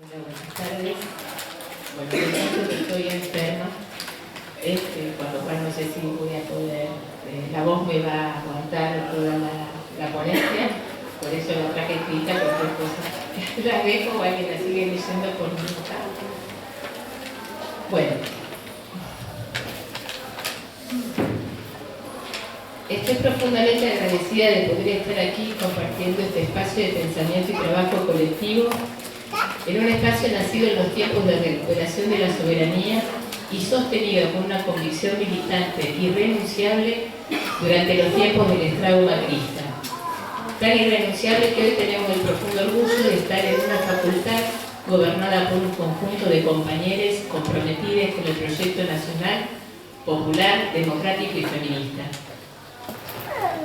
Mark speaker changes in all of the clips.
Speaker 1: Hola, buenas tardes. Bueno, yo siento que estoy enferma, con lo cual no sé si voy a poder, la voz me va a aguantar toda la ponencia, por eso la traje escrita, cualquier cosa la dejo o alguien la sigue leyendo por mi nota. Bueno, estoy profundamente agradecida de poder estar aquí compartiendo este espacio de pensamiento y trabajo colectivo en un espacio nacido en los tiempos de recuperación de la soberanía y sostenido con una convicción militante irrenunciable durante los tiempos del estrago macrista. Tan irrenunciable que hoy tenemos el profundo orgullo de estar en una facultad gobernada por un conjunto de compañeros comprometidos con el proyecto nacional, popular, democrático y feminista.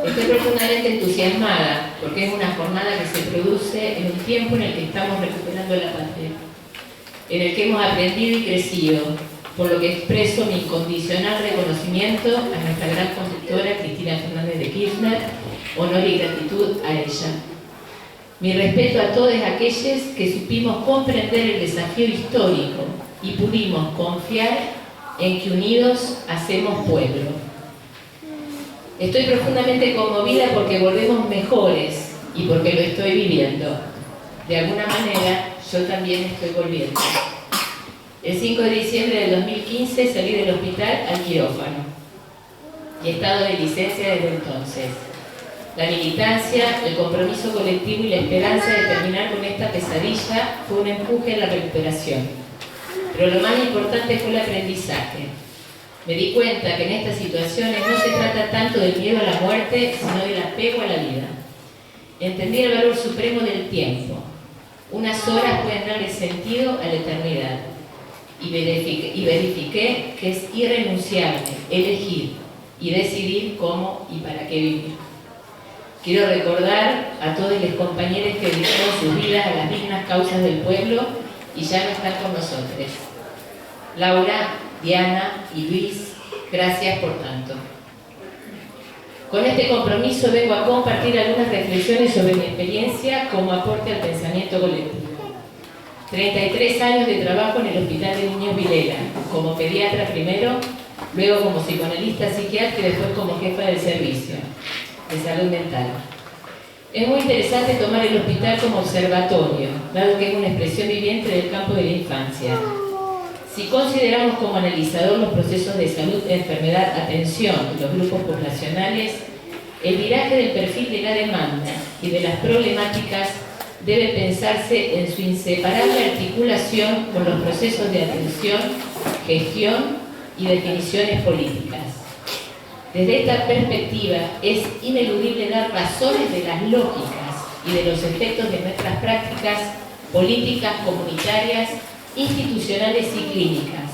Speaker 1: Estoy profundamente entusiasmada porque es una jornada que se produce en un tiempo en el que estamos recuperando la patria, en el que hemos aprendido y crecido, por lo que expreso mi incondicional reconocimiento a nuestra gran conductora Cristina Fernández de Kirchner, honor y gratitud a ella. Mi respeto a todos aquellos que supimos comprender el desafío histórico y pudimos confiar en que unidos hacemos pueblo. Estoy profundamente conmovida porque volvemos mejores y porque lo estoy viviendo. De alguna manera, yo también estoy volviendo. El 5 de diciembre del 2015 salí del hospital al quirófano y he estado de licencia desde entonces. La militancia, el compromiso colectivo y la esperanza de terminar con esta pesadilla fue un empuje en la recuperación. Pero lo más importante fue el aprendizaje. Me di cuenta que en estas situaciones no se trata tanto del miedo a la muerte, sino del apego a la vida. Entendí el valor supremo del tiempo. Unas horas pueden darle sentido a la eternidad. Y verifiqué que es irrenunciable elegir y decidir cómo y para qué vivir. Quiero recordar a todos los compañeros que dedicaron sus vidas a las dignas causas del pueblo y ya no están con nosotros. Laura, Diana y Luis, gracias por tanto. Con este compromiso vengo a compartir algunas reflexiones sobre mi experiencia como aporte al pensamiento colectivo. 33 años de trabajo en el Hospital de Niños Vilela, como pediatra primero, luego como psicoanalista psiquiatra y después como jefa del servicio de salud mental. Es muy interesante tomar el hospital como observatorio, dado que es una expresión viviente del campo de la infancia. Si consideramos como analizador los procesos de salud, enfermedad, atención de los grupos poblacionales, el viraje del perfil de la demanda y de las problemáticas debe pensarse en su inseparable articulación con los procesos de atención, gestión y definiciones políticas. Desde esta perspectiva es ineludible dar razones de las lógicas y de los efectos de nuestras prácticas políticas, comunitarias, institucionales y clínicas,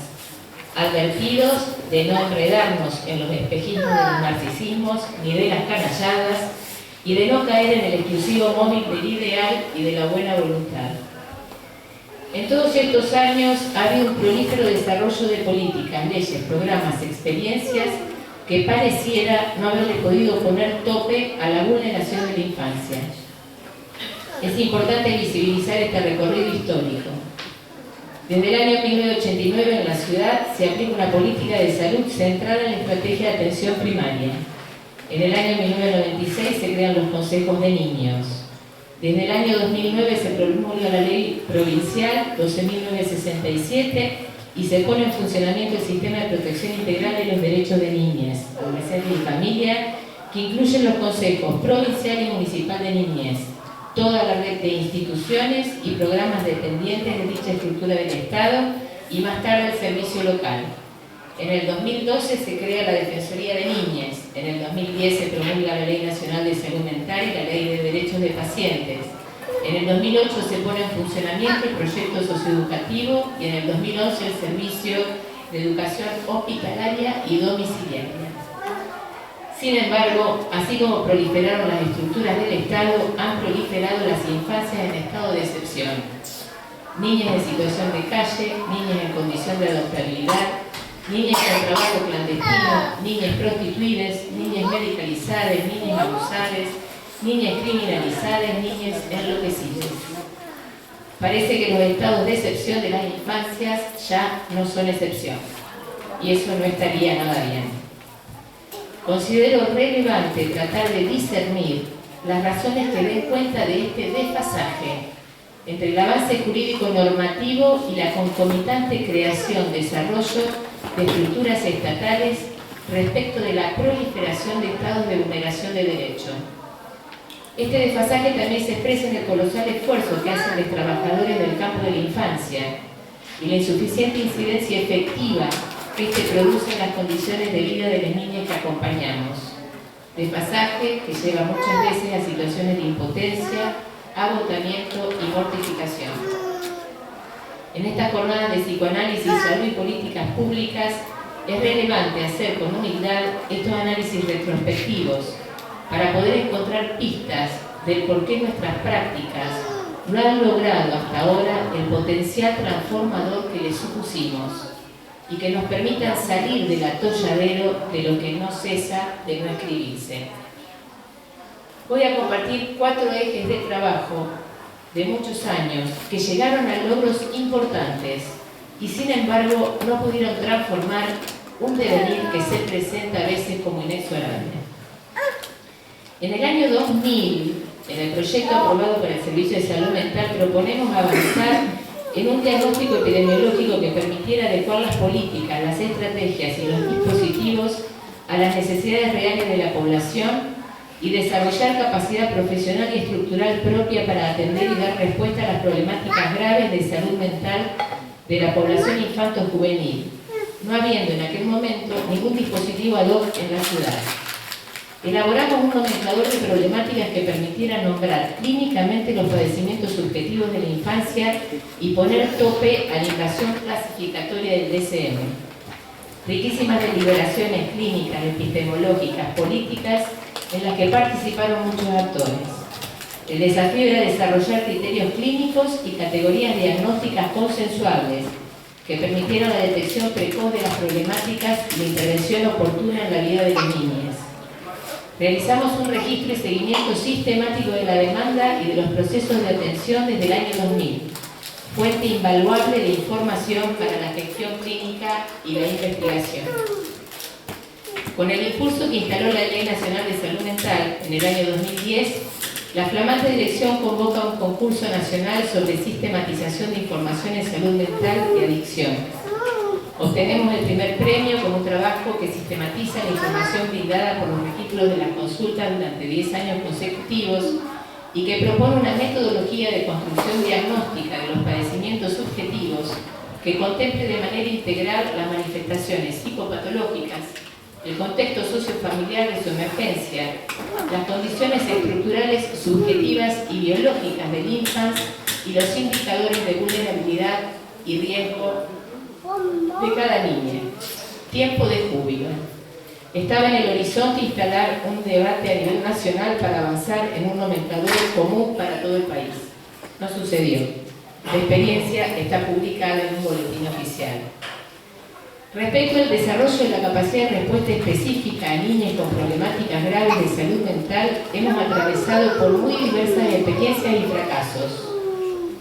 Speaker 1: advertidos de no enredarnos en los espejismos de los narcisismos ni de las canalladas y de no caer en el exclusivo móvil del ideal y de la buena voluntad. En todos estos años ha habido un prolífero desarrollo de políticas, leyes, programas, experiencias que pareciera no haberle podido poner tope a la vulneración de la infancia. Es importante visibilizar este recorrido histórico. Desde el año 1989 en la ciudad se aplica una política de salud centrada en la estrategia de atención primaria. En el año 1996 se crean los consejos de niños. Desde el año 2009 se promulga la ley provincial 12.967 y se pone en funcionamiento el sistema de protección integral de los derechos de niñez, adolescentes y familia, que incluyen los consejos provincial y municipal de niñez, toda la red de instituciones y programas dependientes de dicha estructura del Estado y más tarde el servicio local. En el 2012 se crea la Defensoría de Niñez, en el 2010 se promulga la Ley Nacional de Salud Mental y la Ley de Derechos de Pacientes. En el 2008 se pone en funcionamiento el proyecto socioeducativo y en el 2011 el Servicio de Educación Hospitalaria y Domiciliaria. Sin embargo, así como proliferaron las estructuras del Estado, han proliferado las infancias en estado de excepción. Niñas en situación de calle, niñas en condición de adoptabilidad, niñas con trabajo clandestino, niñas prostituidas, niñas medicalizadas, niñas abusadas, niñas criminalizadas, niñas enloquecidas. Parece que los estados de excepción de las infancias ya no son excepción, y eso no estaría nada bien. Considero relevante tratar de discernir las razones que den cuenta de este desfasaje entre el avance jurídico normativo y la concomitante creación, desarrollo de estructuras estatales respecto de la proliferación de estados de vulneración de derechos. Este desfasaje también se expresa en el colosal esfuerzo que hacen los trabajadores del campo de la infancia y la insuficiente incidencia efectiva que este produce en las condiciones de vida de las niñas que acompañamos. Desfasaje que lleva muchas veces a situaciones de impotencia, agotamiento y mortificación. En esta jornada de psicoanálisis, salud y políticas públicas es relevante hacer con humildad estos análisis retrospectivos para poder encontrar pistas del por qué nuestras prácticas no han logrado hasta ahora el potencial transformador que les supusimos y que nos permitan salir del atolladero de lo que no cesa de no escribirse. Voy a compartir 4 ejes de trabajo de muchos años que llegaron a logros importantes y sin embargo no pudieron transformar un devenir que se presenta a veces como inexorable. En el año 2000, en el proyecto aprobado para el Servicio de Salud Mental, proponemos avanzar en un diagnóstico epidemiológico que permitiera adecuar las políticas, las estrategias y los dispositivos a las necesidades reales de la población y desarrollar capacidad profesional y estructural propia para atender y dar respuesta a las problemáticas graves de salud mental de la población infanto-juvenil, no habiendo en aquel momento ningún dispositivo ad hoc en la ciudad. Elaboramos un nomenclador de problemáticas que permitiera nombrar clínicamente los padecimientos subjetivos de la infancia y poner tope a la invasión clasificatoria del DSM. Riquísimas deliberaciones clínicas, epistemológicas, políticas, en las que participaron muchos actores. El desafío era desarrollar criterios clínicos y categorías diagnósticas consensuables que permitieran la detección precoz de las problemáticas y la intervención oportuna en la vida de las niñas. Realizamos un registro y seguimiento sistemático de la demanda y de los procesos de atención desde el año 2000, fuente invaluable de información para la gestión clínica y la investigación. Con el impulso que instaló la Ley Nacional de Salud Mental en el año 2010, la flamante dirección convoca un concurso nacional sobre sistematización de información en salud mental y adicción. Obtenemos el primer premio con un trabajo que sistematiza la información brindada por los registros de las consultas durante 10 años consecutivos y que propone una metodología de construcción diagnóstica de los padecimientos subjetivos que contemple de manera integral las manifestaciones psicopatológicas, el contexto sociofamiliar de su emergencia, las condiciones estructurales subjetivas y biológicas del infante y los indicadores de vulnerabilidad y riesgo de cada niña. Tiempo de júbilo. Estaba en el horizonte instalar un debate a nivel nacional para avanzar en un nomenclador común para todo el país. No sucedió. La experiencia está publicada en un boletín oficial. Respecto al desarrollo de la capacidad de respuesta específica a niñas con problemáticas graves de salud mental, hemos atravesado por muy diversas experiencias y fracasos.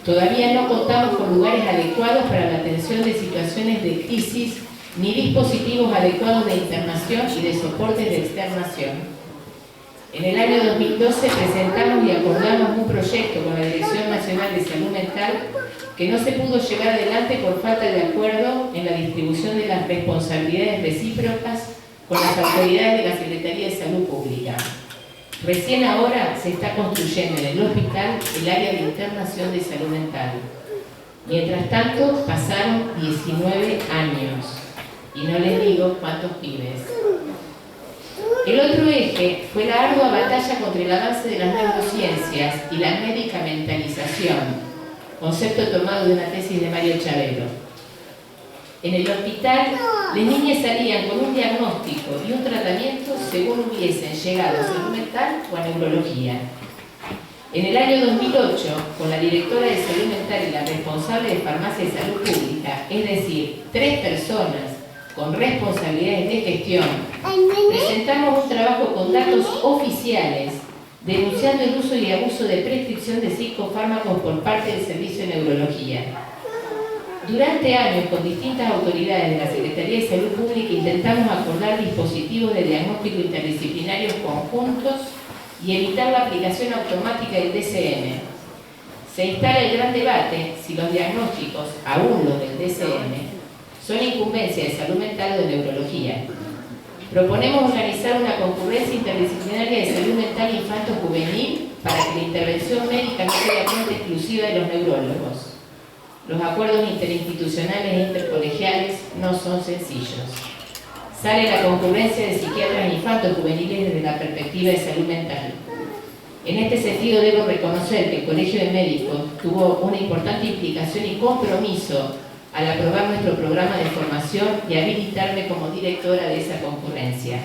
Speaker 1: Todavía no contamos con lugares adecuados para la atención de situaciones de crisis ni dispositivos adecuados de internación y de soporte de externación. En el año 2012 presentamos y acordamos un proyecto con la Dirección Nacional de Salud Mental que no se pudo llevar adelante por falta de acuerdo en la distribución de las responsabilidades recíprocas con las autoridades de la Secretaría de Salud Pública. Recién ahora se está construyendo en el hospital el área de internación de salud mental. Mientras tanto, pasaron 19 años y no les digo cuántos pibes. El otro eje fue la ardua batalla contra el avance de las neurociencias y la medicamentalización, concepto tomado de una tesis de Mario Chavero. En el hospital, las niñas salían con un diagnóstico y un tratamiento según hubiesen llegado a salud mental o a neurología. En el año 2008, con la directora de salud mental y la responsable de farmacia de salud pública, es decir, 3 personas con responsabilidades de gestión, presentamos un trabajo con datos oficiales denunciando el uso y abuso de prescripción de psicofármacos por parte del Servicio de Neurología. Durante años, con distintas autoridades de la Secretaría de Salud Pública, intentamos acordar dispositivos de diagnóstico interdisciplinarios conjuntos y evitar la aplicación automática del DSM. Se instala el gran debate si los diagnósticos, aún los del DSM, son incumbencia de salud mental o de neurología. Proponemos organizar una concurrencia interdisciplinaria de salud mental infanto-juvenil para que la intervención médica no sea cuenta exclusiva de los neurólogos. Los acuerdos interinstitucionales e intercolegiales no son sencillos. Sale la concurrencia de psiquiatras infantos juveniles desde la perspectiva de salud mental. En este sentido debo reconocer que el Colegio de Médicos tuvo una importante implicación y compromiso al aprobar nuestro programa de formación y habilitarme como directora de esa concurrencia.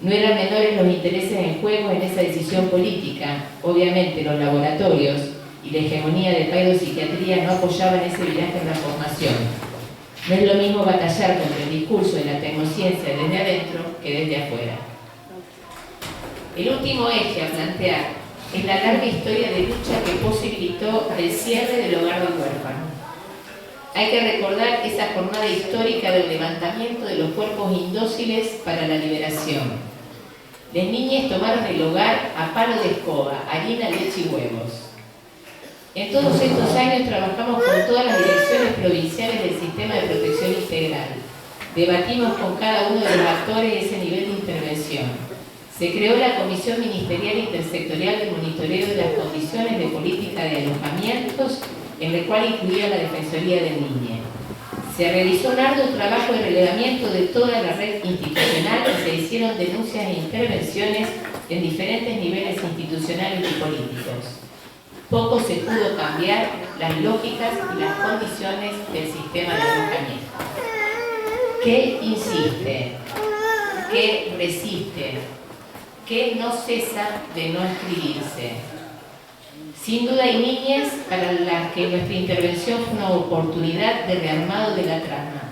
Speaker 1: No eran menores los intereses en juego en esa decisión política. Obviamente los laboratorios y la hegemonía de pseudopsiquiatría no apoyaban ese viraje en la formación. No es lo mismo batallar contra el discurso de la tecnociencia desde adentro que desde afuera. El último eje a plantear es la larga historia de lucha que posibilitó el cierre del hogar del huérfano. Hay que recordar esa jornada histórica del levantamiento de los cuerpos indóciles para la liberación. Las niñas tomaron el hogar a palo de escoba, harina, leche y huevos. En todos estos años trabajamos con todas las direcciones provinciales del sistema de protección integral. Debatimos con cada uno de los actores ese nivel de intervención. Se creó la Comisión Ministerial Intersectorial de Monitoreo de las Condiciones de Política de Alojamientos, en la cual incluía la Defensoría del Niño. Se realizó un arduo trabajo de relevamiento de toda la red institucional y se hicieron denuncias e intervenciones en diferentes niveles institucionales y políticos. Poco se pudo cambiar las lógicas y las condiciones del sistema de alojamiento. ¿Qué insiste? ¿Qué resiste? ¿Qué no cesa de no escribirse? Sin duda hay niñas para las que nuestra intervención fue una oportunidad de rearmado de la trama,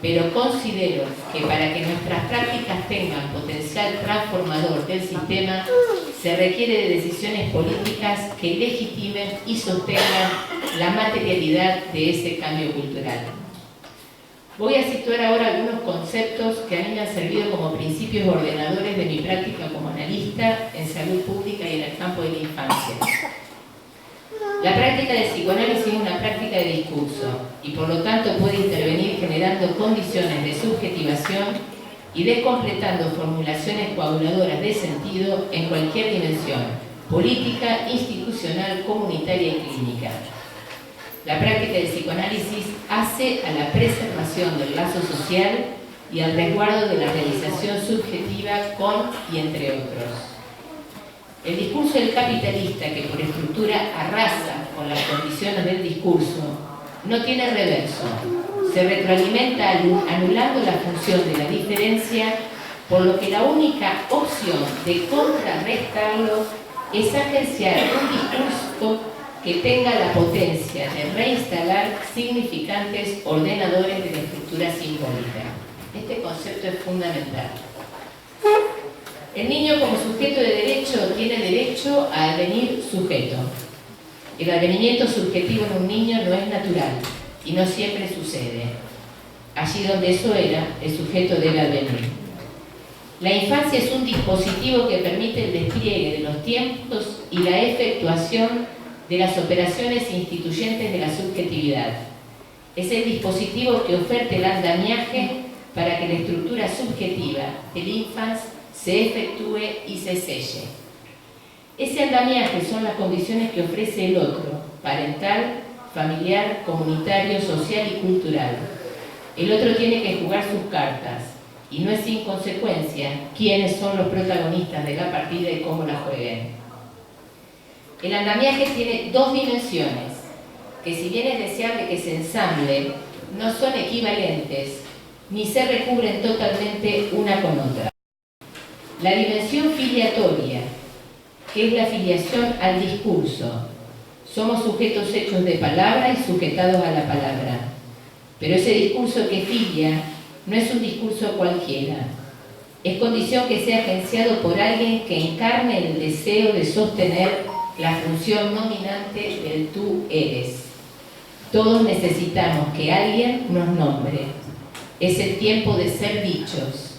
Speaker 1: pero considero que para que nuestras prácticas tengan potencial transformador del sistema, se requiere de decisiones políticas que legitimen y sostengan la materialidad de ese cambio cultural. Voy a situar ahora algunos conceptos que a mí me han servido como principios ordenadores de mi práctica como analista en salud pública y en el campo de la infancia. La práctica del psicoanálisis es una práctica de discurso y por lo tanto puede intervenir generando condiciones de subjetivación y descompletando formulaciones coaguladoras de sentido en cualquier dimensión, política, institucional, comunitaria y clínica. La práctica del psicoanálisis hace a la preservación del lazo social y al resguardo de la realización subjetiva con y entre otros. El discurso del capitalista, que por estructura arrasa con las condiciones del discurso, no tiene reverso. Se retroalimenta anulando la función de la diferencia, por lo que la única opción de contrarrestarlo es agenciar un discurso que tenga la potencia de reinstalar significantes ordenadores de la estructura simbólica. Este concepto es fundamental. El niño como sujeto de derecho tiene derecho a advenir sujeto. El advenimiento subjetivo en un niño no es natural y no siempre sucede. Allí donde eso era, el sujeto debe advenir. La infancia es un dispositivo que permite el despliegue de los tiempos y la efectuación de las operaciones instituyentes de la subjetividad. Es el dispositivo que oferta el andamiaje para que la estructura subjetiva del infans se efectúe y se selle. Ese andamiaje son las condiciones que ofrece el otro, parental, familiar, comunitario, social y cultural. El otro tiene que jugar sus cartas, y no es sin consecuencia quiénes son los protagonistas de la partida y cómo la jueguen. El andamiaje tiene dos dimensiones, que si bien es deseable que se ensamblen, no son equivalentes, ni se recubren totalmente una con otra. La dimensión filiatoria, que es la filiación al discurso. Somos sujetos hechos de palabra y sujetados a la palabra. Pero ese discurso que filia no es un discurso cualquiera. Es condición que sea agenciado por alguien que encarne el deseo de sostener la función nominante del tú eres. Todos necesitamos que alguien nos nombre. Es el tiempo de ser dichos.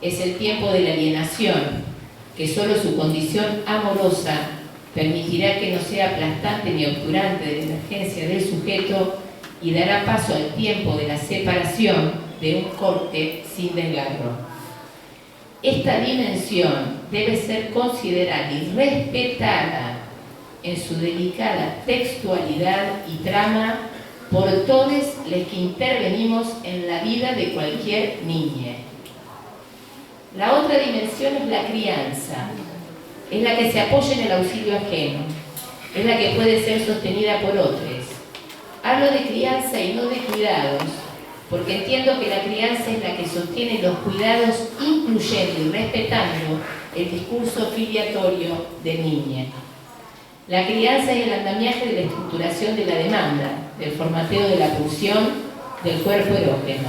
Speaker 1: Es el tiempo de la alienación, que solo su condición amorosa permitirá que no sea aplastante ni obturante de la emergencia del sujeto y dará paso al tiempo de la separación, de un corte sin desgarro. Esta dimensión debe ser considerada y respetada en su delicada textualidad y trama por todos los que intervenimos en la vida de cualquier niña. La otra dimensión es la crianza, es la que se apoya en el auxilio ajeno, es la que puede ser sostenida por otros. Hablo de crianza y no de cuidados, porque entiendo que la crianza es la que sostiene los cuidados, incluyendo y respetando el discurso filiatorio del niño. La crianza es el andamiaje de la estructuración de la demanda, del formateo de la pulsión, del cuerpo erógeno.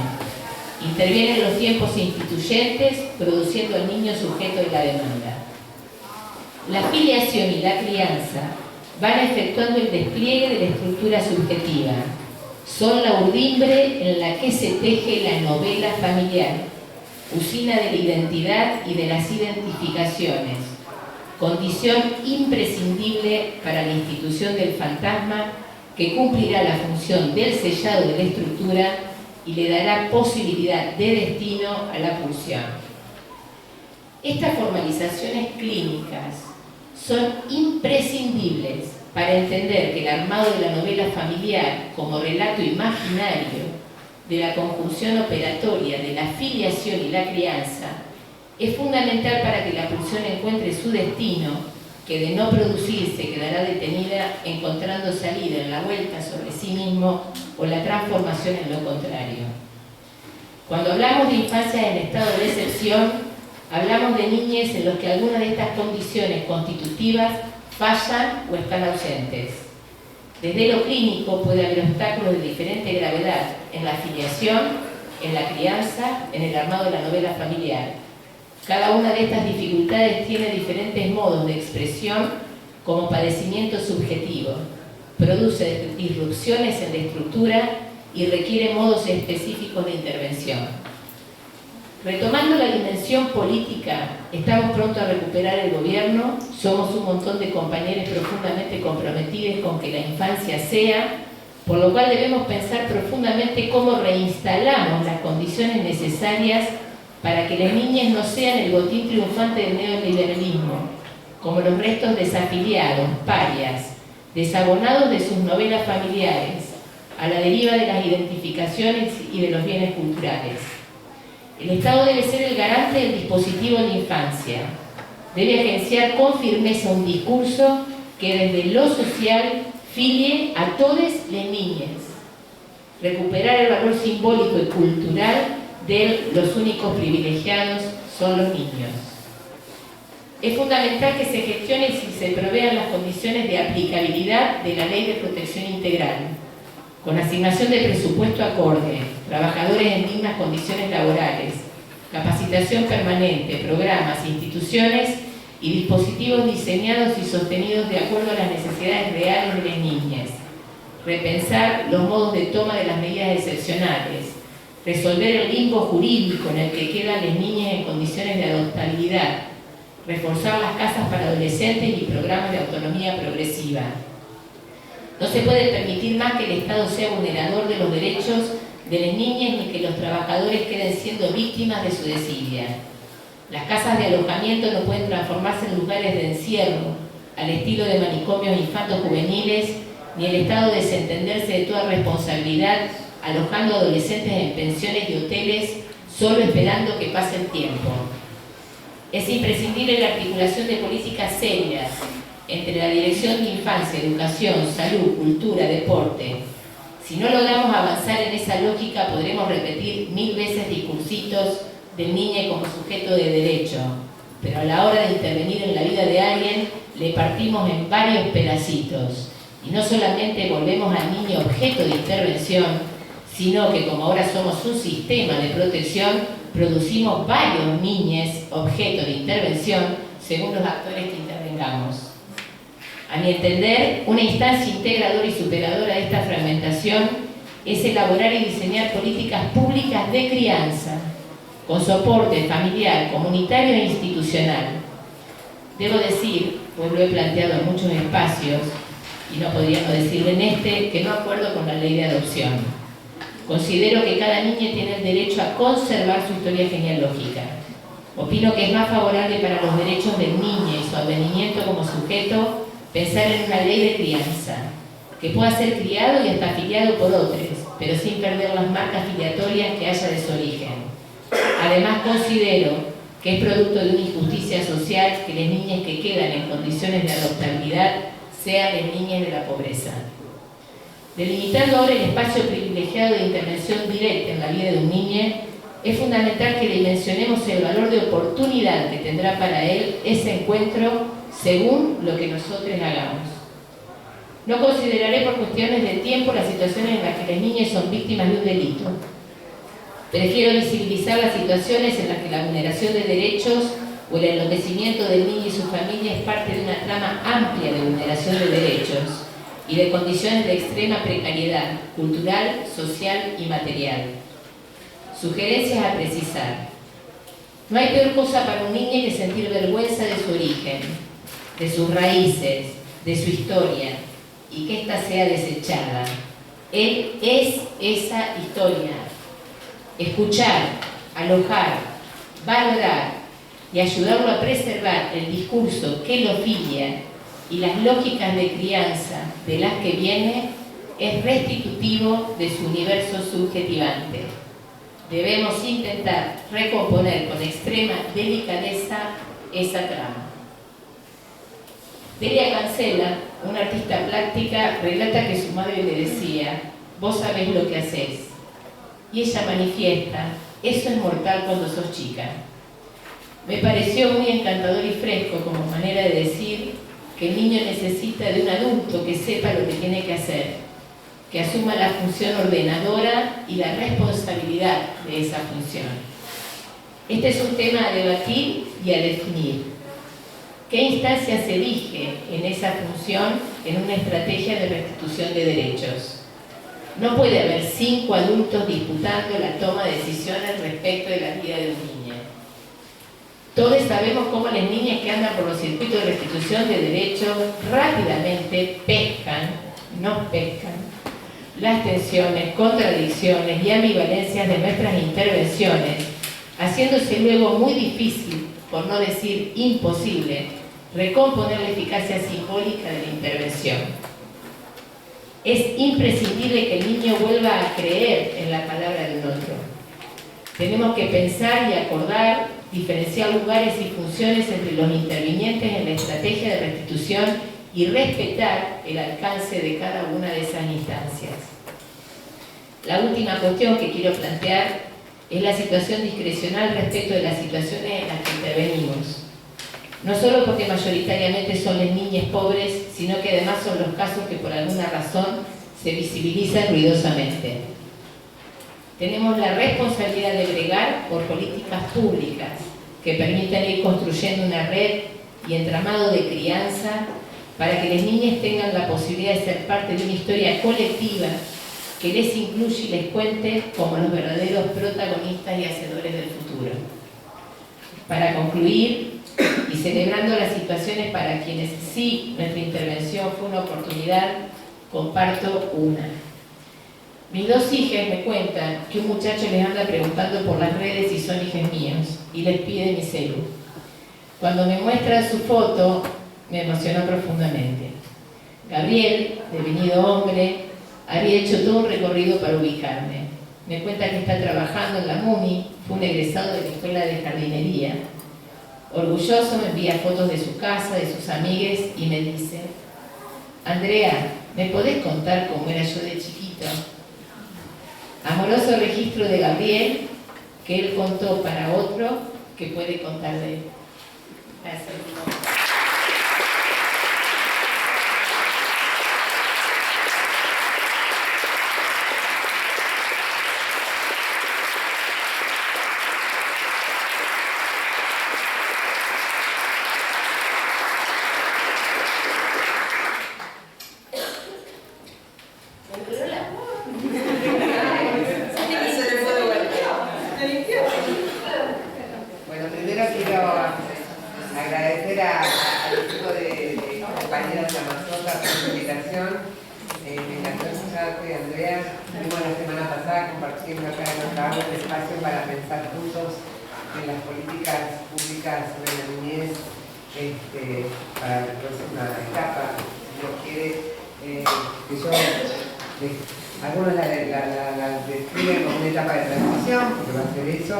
Speaker 1: Interviene en los tiempos instituyentes, produciendo al niño sujeto de la demanda. La filiación y la crianza van efectuando el despliegue de la estructura subjetiva. Son la urdimbre en la que se teje la novela familiar, usina de la identidad y de las identificaciones, condición imprescindible para la institución del fantasma que cumplirá la función del sellado de la estructura y le dará posibilidad de destino a la pulsión. Estas formalizaciones clínicas son imprescindibles para entender que el armado de la novela familiar como relato imaginario de la conjunción operatoria de la filiación y la crianza es fundamental para que la pulsión encuentre su destino, que de no producirse quedará detenida encontrando salida en la vuelta sobre sí mismo o la transformación en lo contrario. Cuando hablamos de infancia en estado de excepción, hablamos de niñez en los que algunas de estas condiciones constitutivas fallan o están ausentes. Desde lo clínico puede haber obstáculos de diferente gravedad en la filiación, en la crianza, en el armado de la novela familiar. Cada una de estas dificultades tiene diferentes modos de expresión como padecimiento subjetivo, produce disrupciones en la estructura y requiere modos específicos de intervención. Retomando la dimensión política, estamos prontos a recuperar el gobierno, somos un montón de compañeros profundamente comprometidos con que la infancia sea, por lo cual debemos pensar profundamente cómo reinstalamos las condiciones necesarias para que las niñas no sean el botín triunfante del neoliberalismo, como los restos desafiliados, parias, desabonados de sus novelas familiares, a la deriva de las identificaciones y de los bienes culturales. El Estado debe ser el garante del dispositivo de infancia. Debe agenciar con firmeza un discurso que desde lo social filie a todas las niñas. Recuperar el valor simbólico y cultural de los únicos privilegiados son los niños. Es fundamental que se gestione y se provean las condiciones de aplicabilidad de la Ley de Protección Integral, con asignación de presupuesto acorde, trabajadores en dignas condiciones laborales, capacitación permanente, programas, instituciones y dispositivos diseñados y sostenidos de acuerdo a las necesidades reales de las niñas, repensar los modos de toma de las medidas excepcionales, resolver el limbo jurídico en el que quedan las niñas en condiciones de adoptabilidad, reforzar las casas para adolescentes y programas de autonomía progresiva. No se puede permitir más que el Estado sea vulnerador de los derechos de las niñas ni que los trabajadores queden siendo víctimas de su desidia. Las casas de alojamiento no pueden transformarse en lugares de encierro, al estilo de manicomios infantos juveniles, ni el Estado desentenderse de toda responsabilidad, alojando adolescentes en pensiones y hoteles, solo esperando que pase el tiempo. Es imprescindible la articulación de políticas serias entre la Dirección de Infancia, Educación, Salud, Cultura, Deporte. Si no logramos avanzar en esa lógica, podremos repetir 1000 veces discursitos del niño como sujeto de derecho, pero a la hora de intervenir en la vida de alguien, le partimos en varios pedacitos, y no solamente volvemos al niño objeto de intervención, sino que como ahora somos un sistema de protección, producimos varios niñes objeto de intervención según los actores que intervengamos. A mi entender, una instancia integradora y superadora de esta fragmentación es elaborar y diseñar políticas públicas de crianza, con soporte familiar, comunitario e institucional. Debo decir, pues lo he planteado en muchos espacios, y no podría no decirlo en este, que no acuerdo con la ley de adopción. Considero que cada niña tiene el derecho a conservar su historia genealógica. Opino que es más favorable para los derechos del niño y su advenimiento como sujeto pensar en una ley de crianza, que pueda ser criado y hasta afiliado por otros, pero sin perder las marcas filiatorias que haya de su origen. Además, considero que es producto de una injusticia social que las niñas que quedan en condiciones de adoptabilidad sean las niñas de la pobreza. Delimitando ahora el espacio privilegiado de intervención directa en la vida de un niño, es fundamental que dimensionemos el valor de oportunidad que tendrá para él ese encuentro según lo que nosotros hagamos. No consideraré por cuestiones de tiempo las situaciones en las que las niñas son víctimas de un delito. Prefiero visibilizar las situaciones en las que la vulneración de derechos o el enloquecimiento del niño y su familia es parte de una trama amplia de vulneración de derechos y de condiciones de extrema precariedad cultural, social y material. Sugerencias a precisar. No hay peor cosa para un niño que sentir vergüenza de su origen, de sus raíces, de su historia, y que ésta sea desechada. Él es esa historia. Escuchar, alojar, valorar y ayudarlo a preservar el discurso que lo filia y las lógicas de crianza de las que viene es restitutivo de su universo subjetivante. Debemos intentar recomponer con extrema delicadeza esa trama. Delia Cancela, una artista plástica, relata que su madre le decía: vos sabés lo que hacés. Y ella manifiesta: eso es mortal cuando sos chica. Me pareció muy encantador y fresco como manera de decir que el niño necesita de un adulto que sepa lo que tiene que hacer, que asuma la función ordenadora y la responsabilidad de esa función. Este es un tema a debatir y a definir. ¿Qué instancia se erige en esa función en una estrategia de restitución de derechos? No puede haber 5 adultos disputando la toma de decisiones respecto de la vida de un niño. Todos sabemos cómo las niñas que andan por los circuitos de restitución de derechos rápidamente nos pescan las tensiones, contradicciones y ambivalencias de nuestras intervenciones, haciéndose luego muy difícil, por no decir imposible, recomponer la eficacia simbólica de la intervención. Es imprescindible que el niño vuelva a creer en la palabra de un otro. Tenemos que pensar y acordar, diferenciar lugares y funciones entre los intervinientes en la estrategia de restitución y respetar el alcance de cada una de esas instancias. La última cuestión que quiero plantear es la situación discrecional respecto de las situaciones en las que intervenimos. No solo porque mayoritariamente son las niñas pobres, sino que además son los casos que por alguna razón se visibilizan ruidosamente. Tenemos la responsabilidad de bregar por políticas públicas que permitan ir construyendo una red y entramado de crianza para que las niñas tengan la posibilidad de ser parte de una historia colectiva que les incluya y les cuente como los verdaderos protagonistas y hacedores del futuro. Para concluir, y celebrando las situaciones para quienes sí nuestra intervención fue una oportunidad, comparto una. Mis 2 hijas me cuentan que un muchacho les anda preguntando por las redes si son hijos míos y les pide mi celu. Cuando me muestra su foto, me emocionó profundamente. Gabriel, devenido hombre, había hecho todo un recorrido para ubicarme. Me cuenta que está trabajando en la MUNI, fue un egresado de la escuela de jardinería. Orgulloso me envía fotos de su casa, de sus amigues y me dice: Andrea, ¿me podés contar cómo era yo de chiquito? Amoroso registro de Gabriel que él contó para otro que puede contar de él. Gracias.
Speaker 2: escucharte, Andrea. Estuvimos la semana pasada compartiendo acá en Octavo un espacio para pensar juntos en las políticas públicas sobre la niñez para la próxima etapa, si Dios quiere, que yo, algunos la describen como una etapa de transición, porque va a ser eso,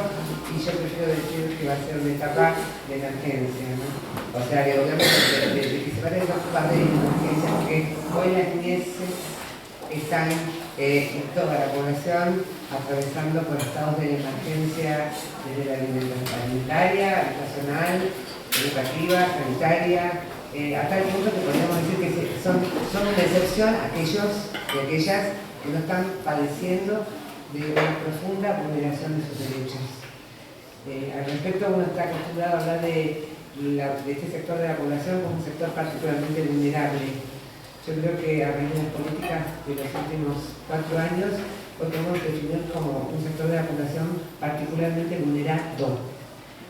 Speaker 2: y yo prefiero decir que va a ser una etapa de emergencia, ¿no? O sea, que obviamente de que se van a ocupar de emergencia, porque hoy las niñeces están en toda la población atravesando por estados de emergencia desde la alimentaria, habitacional, educativa, sanitaria, a tal punto que podríamos decir que son una excepción aquellos y aquellas que no están padeciendo de una profunda vulneración de sus derechos. Al respecto, uno está acostumbrado a hablar de este sector de la población como un sector particularmente vulnerable. Yo creo que a raíz de las políticas de los últimos 4 años, lo podemos definir como un sector de la población particularmente vulnerado.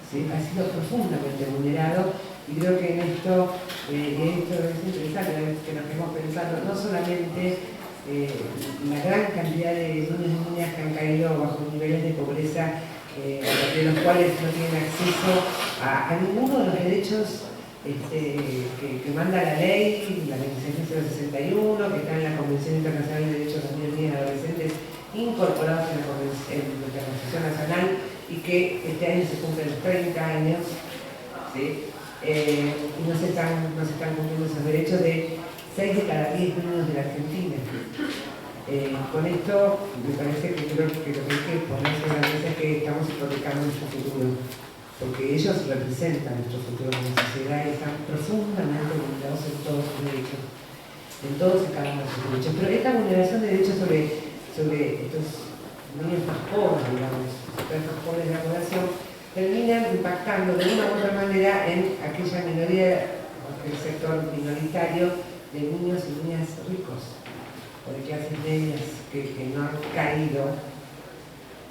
Speaker 2: ¿Sí? Ha sido profundamente vulnerado, y creo que en esto es interesante que nos quedemos pensando no solamente la gran cantidad de niños y niñas que han caído bajo niveles de pobreza de los cuales no tienen acceso a ninguno de los derechos que manda la ley, la 26.061, que está en la Convención Internacional de Derechos de los Niños y Niñas y Adolescentes, incorporados en la Constitución Nacional, y que este año se cumplen 30 años, ¿sí? Y no se están cumpliendo esos derechos de 6 de cada 10 niños de la Argentina. Con esto me parece que creo que lo que hay que ponerse en la mesa es que estamos hipotecando nuestro futuro, porque ellos representan nuestro futuro como sociedad y están profundamente vulnerados en todos sus derechos, en todos y cada uno de sus derechos. Pero esta vulneración de derechos sobre estos niños más pobres, digamos, estos pobres de la población, terminan impactando de una u otra manera en aquella minoría, el sector minoritario de niños y niñas ricos, o de clases medias que no han caído,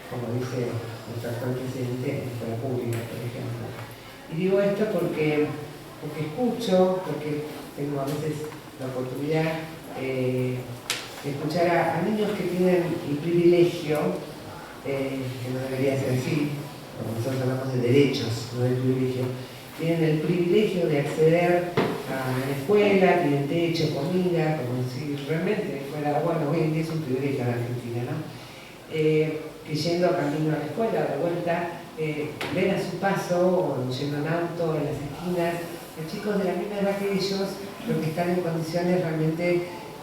Speaker 2: como dice nuestro actual presidente, en la escuela pública, por ejemplo. Y digo esto porque escucho, porque tengo a veces la oportunidad de escuchar a niños que tienen el privilegio, que no debería ser así, como nosotros hablamos de derechos, no de privilegio, tienen el privilegio de acceder a la escuela, tienen techo, comida, como si realmente fuera, bueno, hoy en día es un privilegio en Argentina, ¿no? Que yendo camino a la escuela, de vuelta, ven a su paso, o yendo en auto, en las esquinas, a chicos de la misma edad que ellos, pero que están en condiciones realmente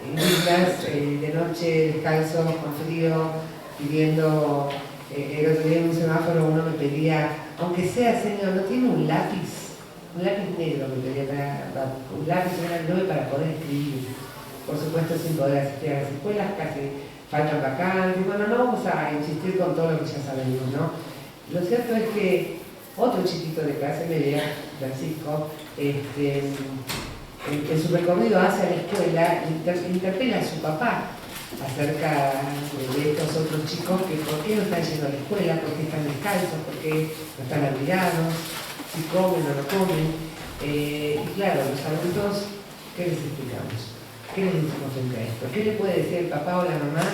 Speaker 2: dignas, de noche, descalzos, con frío, pidiendo. El otro día en un semáforo uno me pedía, aunque sea señor, ¿no tiene un lápiz negro? Me pedía un lápiz grande para poder escribir. Por supuesto, sin poder asistir a las escuelas, casi faltan vacantes. Bueno, no vamos a insistir con todo lo que ya sabemos, ¿no? Lo cierto es que otro chiquito de clase media, Francisco, en su recorrido hacia la escuela, interpela a su papá acerca de estos otros chicos que por qué no están yendo a la escuela, por qué están descalzos, por qué no están abrigados, si comen o no comen. Y claro, los adultos, ¿qué les explicamos? ¿Qué les decimos frente a esto? ¿Qué le puede decir el papá o la mamá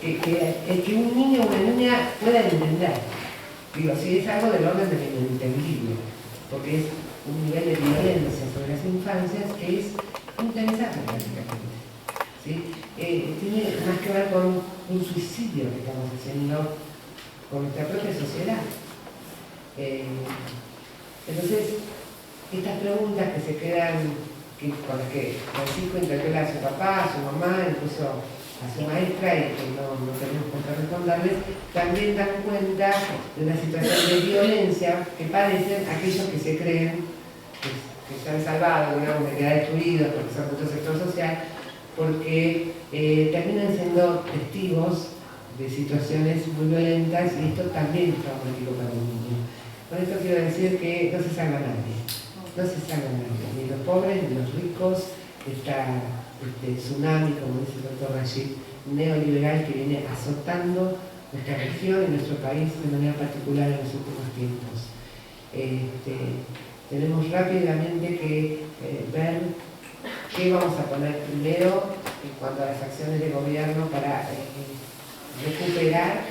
Speaker 2: que un niño o una niña pueda entender? Digo, si es algo del orden de lo inentendible, porque es un nivel de violencia sobre las infancias que es impensable prácticamente. ¿Sí? Tiene más que ver con un suicidio que estamos haciendo con nuestra propia sociedad. Entonces, estas preguntas que se quedan, con las que Francisco interpela a su papá, a su mamá, incluso a su maestra, y que no tenemos por qué responderles, también dan cuenta de una situación de violencia que padecen aquellos que se creen que se han salvado, digamos, de quedar excluidos porque son de otro sector social, porque terminan siendo testigos de situaciones muy violentas, y esto también es traumático para un niño. Con esto quiero decir que no se salva nadie, no se salva nadie, ni los pobres ni los ricos. Está este tsunami, como dice el doctor Rashid, neoliberal que viene azotando nuestra región y nuestro país de manera particular en los últimos tiempos. Tenemos rápidamente que ver qué vamos a poner primero en cuanto a las acciones de gobierno para recuperar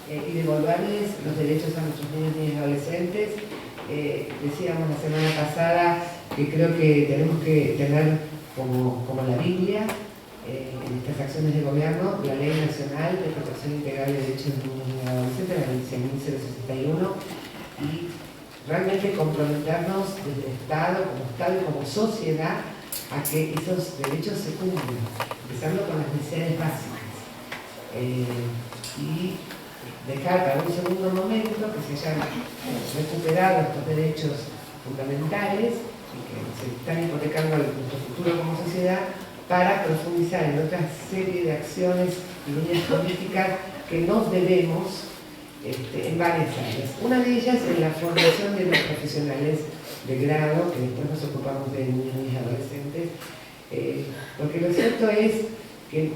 Speaker 2: y devolverles los derechos a nuestros niños y adolescentes. Decíamos la semana pasada que creo que tenemos que tener como la Biblia en estas acciones de gobierno la Ley Nacional de Protección Integral de Derechos de Niños y Adolescentes, la Ley 6.061, y realmente comprometernos desde el Estado y como sociedad a que esos derechos se cumplan, empezando con las necesidades básicas. Y dejar para un segundo momento que se hayan recuperado estos derechos fundamentales y que se están hipotecando nuestro futuro como sociedad, para profundizar en otra serie de acciones y líneas políticas que nos debemos en varias áreas. Una de ellas es la formación de los profesionales de grado, que después nos ocupamos de niños y adolescentes, porque lo cierto es que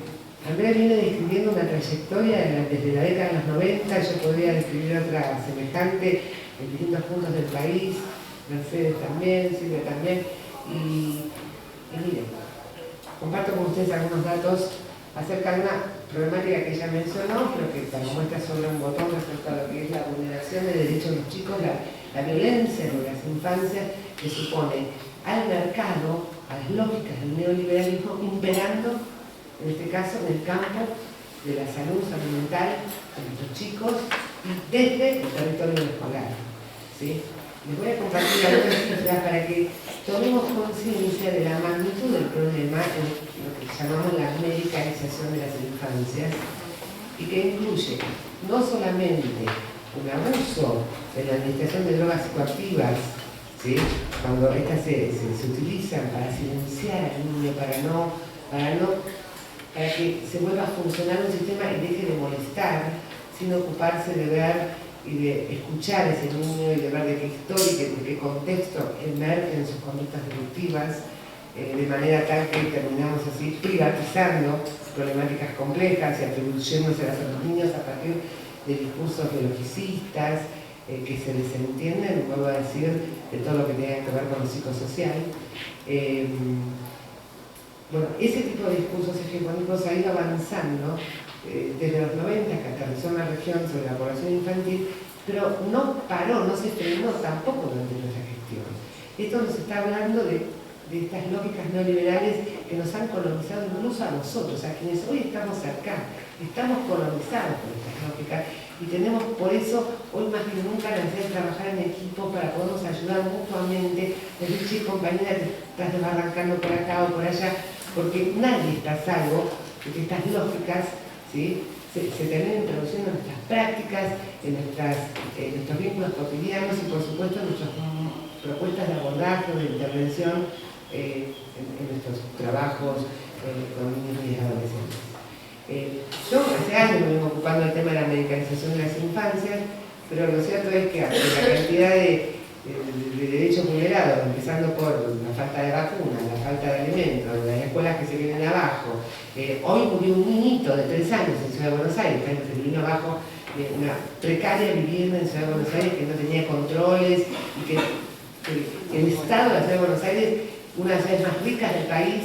Speaker 2: Andrea viene describiendo una trayectoria desde la década de los 90, yo podría describir otra semejante en distintos puntos del país, Mercedes también, Silvia también, y miren, comparto con ustedes algunos datos acerca de una problemática que ella mencionó, pero que como muestra sobre un botón respecto a lo que es la vulneración de derechos de los chicos, la violencia de las infancias que supone al mercado, a las lógicas del neoliberalismo imperando, en este caso, en el campo de la salud mental de nuestros chicos y desde el territorio escolar. ¿Sí? Les voy a compartir algunas cifras para que tomemos conciencia de la magnitud del problema en lo que llamamos la medicalización de las infancias y que incluye no solamente un abuso de la administración de drogas psicoactivas, ¿sí? Cuando estas se utilizan para silenciar al niño, para que se vuelva a funcionar un sistema y deje de molestar, sin ocuparse de ver y de escuchar a ese niño y de ver de qué historia y de qué contexto emergen sus conductas delictivas, de manera tal que terminamos así privatizando problemáticas complejas y atribuyéndoselas a los niños a partir de discursos biologicistas que se desentienden, vuelvo a decir, de todo lo que tenga que ver con lo psicosocial. Bueno, ese tipo de discursos hegemónicos ha ido avanzando desde los 90, que aterrizó en la región sobre la población infantil, pero no paró, no se frenó tampoco durante nuestra gestión. Esto nos está hablando de estas lógicas neoliberales que nos han colonizado incluso a nosotros, a quienes hoy estamos acá, estamos colonizados por estas lógicas y tenemos por eso hoy más que nunca la necesidad de trabajar en equipo para podernos ayudar mutuamente, decir, sí, compañera, te estás desbarrancando por acá o por allá, porque nadie está a salvo de que estas lógicas, ¿sí?, se terminen introduciendo en nuestras prácticas, en nuestros vínculos cotidianos y por supuesto en nuestras propuestas de abordaje o de intervención en nuestros trabajos con niños y adolescentes. Yo hace años me vengo ocupando del tema de la medicalización de las infancias, pero lo cierto es que la cantidad de derechos vulnerados, empezando por la falta de vacunas, la falta de alimentos, las escuelas que se vienen abajo. Hoy murió un niñito de 3 años en Ciudad de Buenos Aires, se vino abajo una precaria vivienda en Ciudad de Buenos Aires que no tenía controles y que el Estado de la Ciudad de Buenos Aires, una de las ciudades más ricas del país,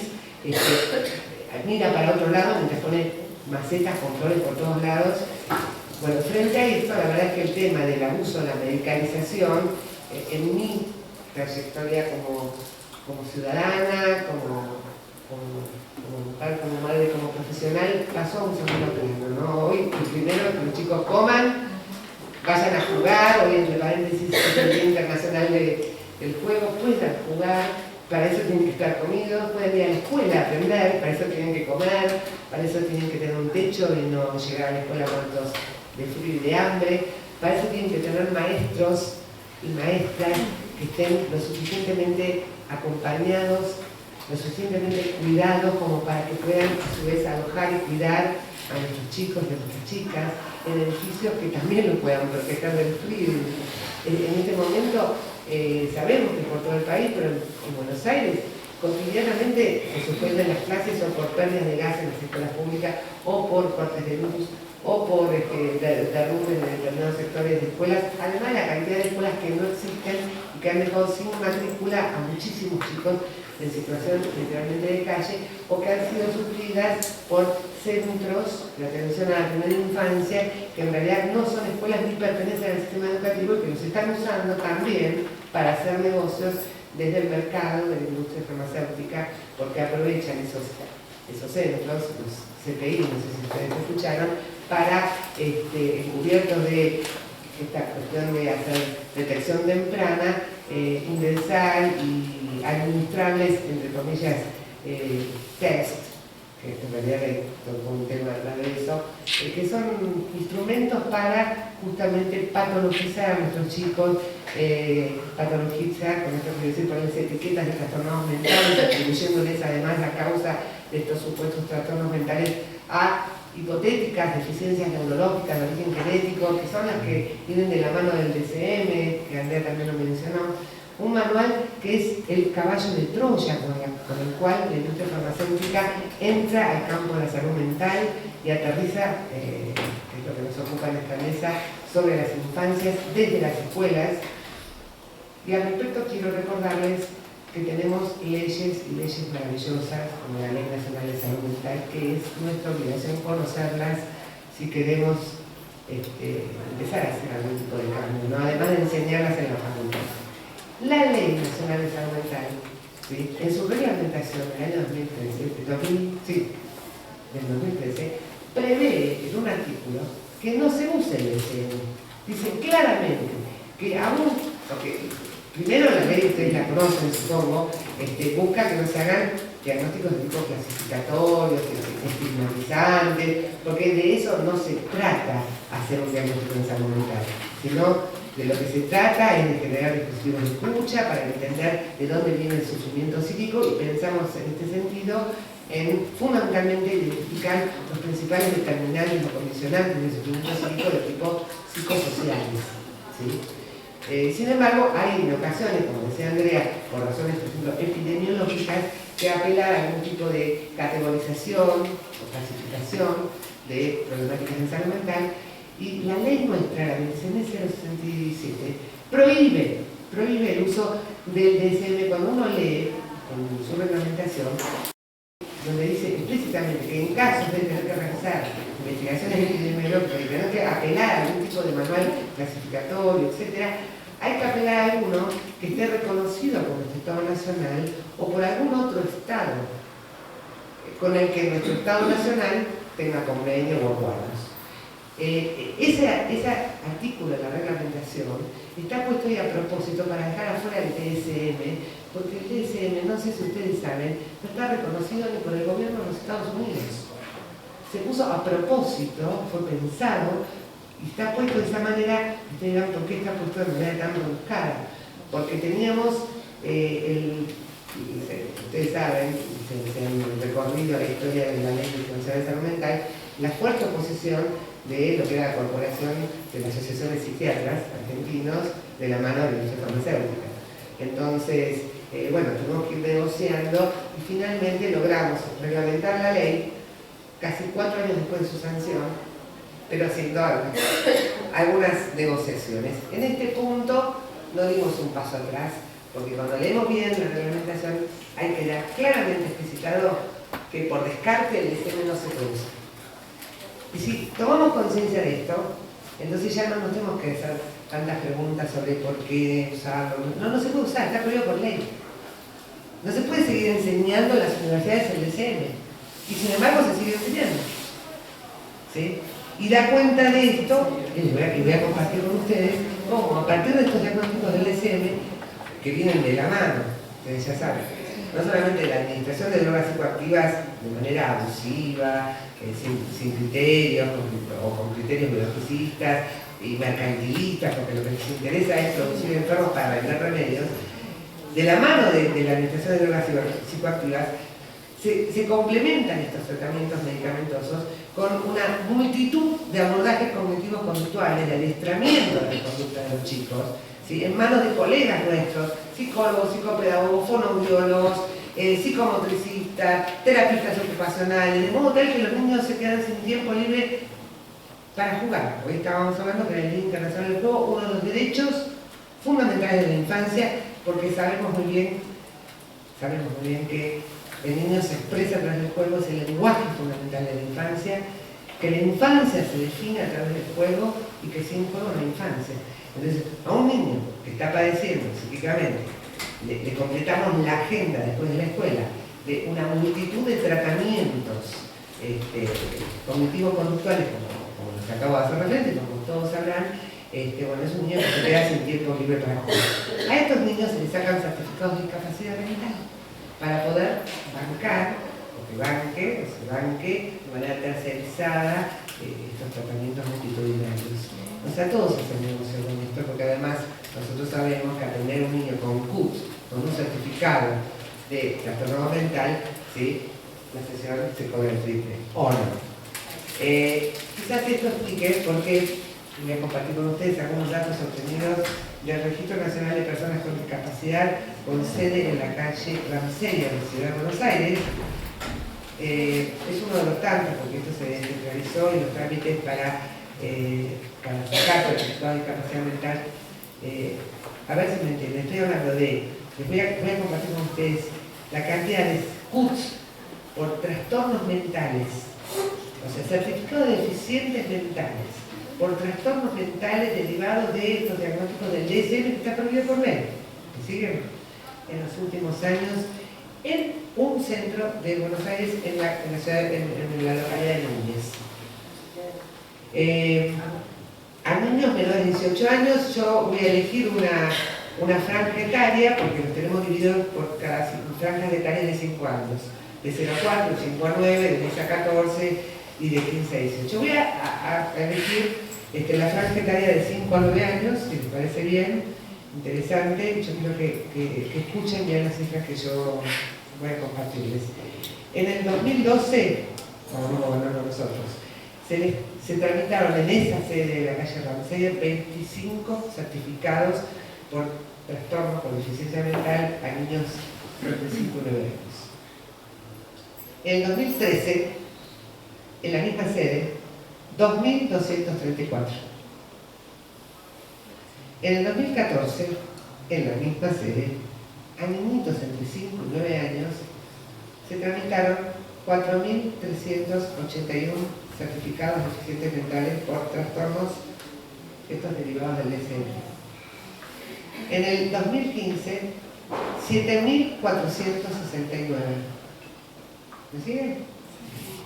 Speaker 2: mira para otro lado mientras pone macetas, controles por todos lados. Bueno, frente a esto, la verdad es que el tema del abuso de la medicalización, en mi trayectoria como ciudadana, como mujer, como madre, como profesional, pasó a un segundo plano, ¿no? Hoy, primero, que los chicos coman, vayan a jugar, hoy entre paréntesis es el Día Internacional del Juego, puedan jugar, para eso tienen que estar comidos, pueden ir a la escuela a aprender, para eso tienen que comer, para eso tienen que tener un techo y no llegar a la escuela muertos de frío y de hambre, para eso tienen que tener maestros y maestras que estén lo suficientemente acompañados, lo suficientemente cuidados como para que puedan a su vez alojar y cuidar a nuestros chicos y a nuestras chicas en edificios que también los puedan proteger del frío. En este momento sabemos que por todo el país, pero en Buenos Aires cotidianamente se suspenden las clases o por pérdidas de gas en las escuelas públicas o por cortes de luz o por derrumbes en determinados sectores de escuelas, además la cantidad de escuelas que no existen y que han dejado sin matrícula a muchísimos chicos en situación literalmente de calle o que han sido suplidas por centros de atención a la primera infancia que en realidad no son escuelas ni pertenecen al sistema educativo y que los están usando también para hacer negocios desde el mercado de la industria farmacéutica, porque aprovechan esos centros, los CPI, no sé si ustedes escucharon, para, encubiertos de esta cuestión de hacer detección temprana, ingresar y administrarles, entre comillas, test, que en realidad hay todo un tema de eso, que son instrumentos para justamente patologizar a nuestros chicos, patologizar, con esto quiero decir, ponerles etiquetas de trastornos mentales, atribuyéndoles además la causa de estos supuestos trastornos mentales a hipotéticas deficiencias neurológicas de origen genético, que son las que vienen de la mano del DSM, que Andrea también lo mencionó. Un manual que es el caballo de Troya con el cual la industria farmacéutica entra al campo de la salud mental y aterriza, que es lo que nos ocupa en esta mesa, sobre las infancias desde las escuelas. Y al respecto quiero recordarles que tenemos leyes y leyes maravillosas, como la Ley Nacional de Salud Mental, que es nuestra obligación conocerlas si queremos empezar a hacer algún tipo de cambio, ¿no? Además de enseñarlas en la facultad. La Ley Nacional de Salud Mental, ¿sí?, en su reglamentación del año 2013, del 2013, prevé en un artículo que no se use el DSM. Dice claramente que aún, porque primero la ley, ustedes la conocen supongo, busca que no se hagan diagnósticos de tipo clasificatorios, estigmatizantes, porque de eso no se trata hacer un diagnóstico en salud mental, sino de lo que se trata es de generar dispositivos de escucha para entender de dónde viene el sufrimiento psíquico y pensamos en este sentido en fundamentalmente identificar los principales determinantes o condicionantes del sufrimiento psíquico de tipo psicosociales, ¿sí? Sin embargo, hay en ocasiones, como decía Andrea, por razones, por ejemplo, epidemiológicas, que apelan a algún tipo de categorización o clasificación de problemáticas en salud mental, y la ley nuestra, la DSM 067, prohíbe el uso del DSM cuando uno lee en su reglamentación, donde dice explícitamente que en casos de tener que realizar investigaciones epidemiológicas y tener que apelar a algún tipo de manual clasificatorio, etc., hay que apelar a alguno que esté reconocido por nuestro Estado Nacional o por algún otro Estado con el que nuestro Estado Nacional tenga convenio o acuerdos. Ese artículo de la reglamentación está puesto ahí a propósito para dejar afuera el DSM, porque el DSM, no sé si ustedes saben, no está reconocido ni por el gobierno de los Estados Unidos. Se puso a propósito, fue pensado y está puesto de esa manera. Ustedes dirán, ¿por qué está puesto de manera tan rebuscada? Porque teníamos ustedes saben, se han recorrido la historia de la Ley Nacional de Salud Mental, la fuerte oposición de lo que era la Corporación de las Asociaciones Psiquiatras Argentinos de la mano de la industria farmacéutica. Entonces, bueno, tuvimos que ir negociando y finalmente logramos reglamentar la ley casi 4 años después de su sanción, pero haciendo algunas negociaciones. En este punto no dimos un paso atrás, porque cuando leemos bien la reglamentación hay que dar claramente explicitado que por descarte el DSM no se produce. Y si tomamos conciencia de esto, entonces ya no nos tenemos que hacer tantas preguntas sobre por qué usarlo. No se puede usar, está prohibido por ley. No se puede seguir enseñando en las universidades el DSM. Y sin embargo se sigue enseñando. ¿Sí? Y da cuenta de esto, y voy a compartir con ustedes, cómo a partir de estos diagnósticos del DSM, que vienen de la mano, ustedes ya saben, no solamente la administración de drogas psicoactivas de manera abusiva, sin criterios, o con criterios biologicistas y mercantilistas, porque lo que les interesa es producir enfermos para vender remedios, de la mano de la administración de drogas psicoactivas, se complementan estos tratamientos medicamentosos con una multitud de abordajes cognitivos conductuales, de adiestramiento de la conducta de los chicos, ¿sí?, en manos de colegas nuestros, psicólogos, psicopedagogos, fonoaudiólogos, psicomotricistas, terapistas ocupacionales, de modo tal que los niños se quedan sin tiempo libre para jugar. Hoy estábamos hablando que en el Día Internacional del Juego, uno de los derechos fundamentales de la infancia, porque sabemos muy bien, sabemos muy bien que el niño se expresa a través del juego, es el lenguaje fundamental de la infancia, que la infancia se define a través del juego y que sin juego no hay infancia. Entonces, a un niño que está padeciendo psíquicamente, le completamos la agenda después de la escuela de una multitud de tratamientos cognitivo-conductuales, como los que acabo de hacer referente, como todos sabrán. Bueno, es un niño que se queda sin tiempo libre para jugar. A estos niños se les sacan certificados de discapacidad mental para poder bancar, o que se banque de manera tercerizada estos tratamientos multitudinarios. O sea, todos hacen negocio con esto, porque además nosotros sabemos que atender a un niño con CUT, con un certificado de trastorno mental, ¿sí?, la sesión se cobra el triple, o no. Quizás esto explique por qué voy a compartir con ustedes algunos datos obtenidos del Registro Nacional de Personas con Discapacidad con sede en la calle Ramsey, en la Ciudad de Buenos Aires. Es uno de los tantos, porque esto se descentralizó y los trámites para sacar certificado de discapacidad mental. A ver si me entienden, estoy hablando de, voy a compartir con ustedes la cantidad de CUTs por trastornos mentales, o sea, certificado de deficientes mentales, por trastornos mentales derivados de estos diagnósticos del DSM que está prohibido por ley. ¿Me siguen? En los últimos años, en un centro de Buenos Aires, en la localidad de Núñez. A niños menores de 18 años, yo voy a elegir una franja etaria, porque los tenemos divididos por cada franjas etarias de 5 años. De 0 a 4, 5 a 9, de 10 a 14 y de 15 a 18. Voy a elegir la franja etaria de 5 a 9 años, si les parece bien, interesante. Yo quiero que escuchen bien las cifras que yo voy a compartirles. En el 2012, no nosotros, se tramitaron en esa sede de la calle Ramsey 25 certificados por trastornos por deficiencia mental a niños entre 5 y 9 años. En el 2013, en la misma sede, 2.234. En el 2014, en la misma sede, a niñitos entre 5 y 9 años, se tramitaron 4.381 certificados de deficientes mentales por trastornos estos derivados del DSM. En el 2015, 7.469. ¿Me siguen?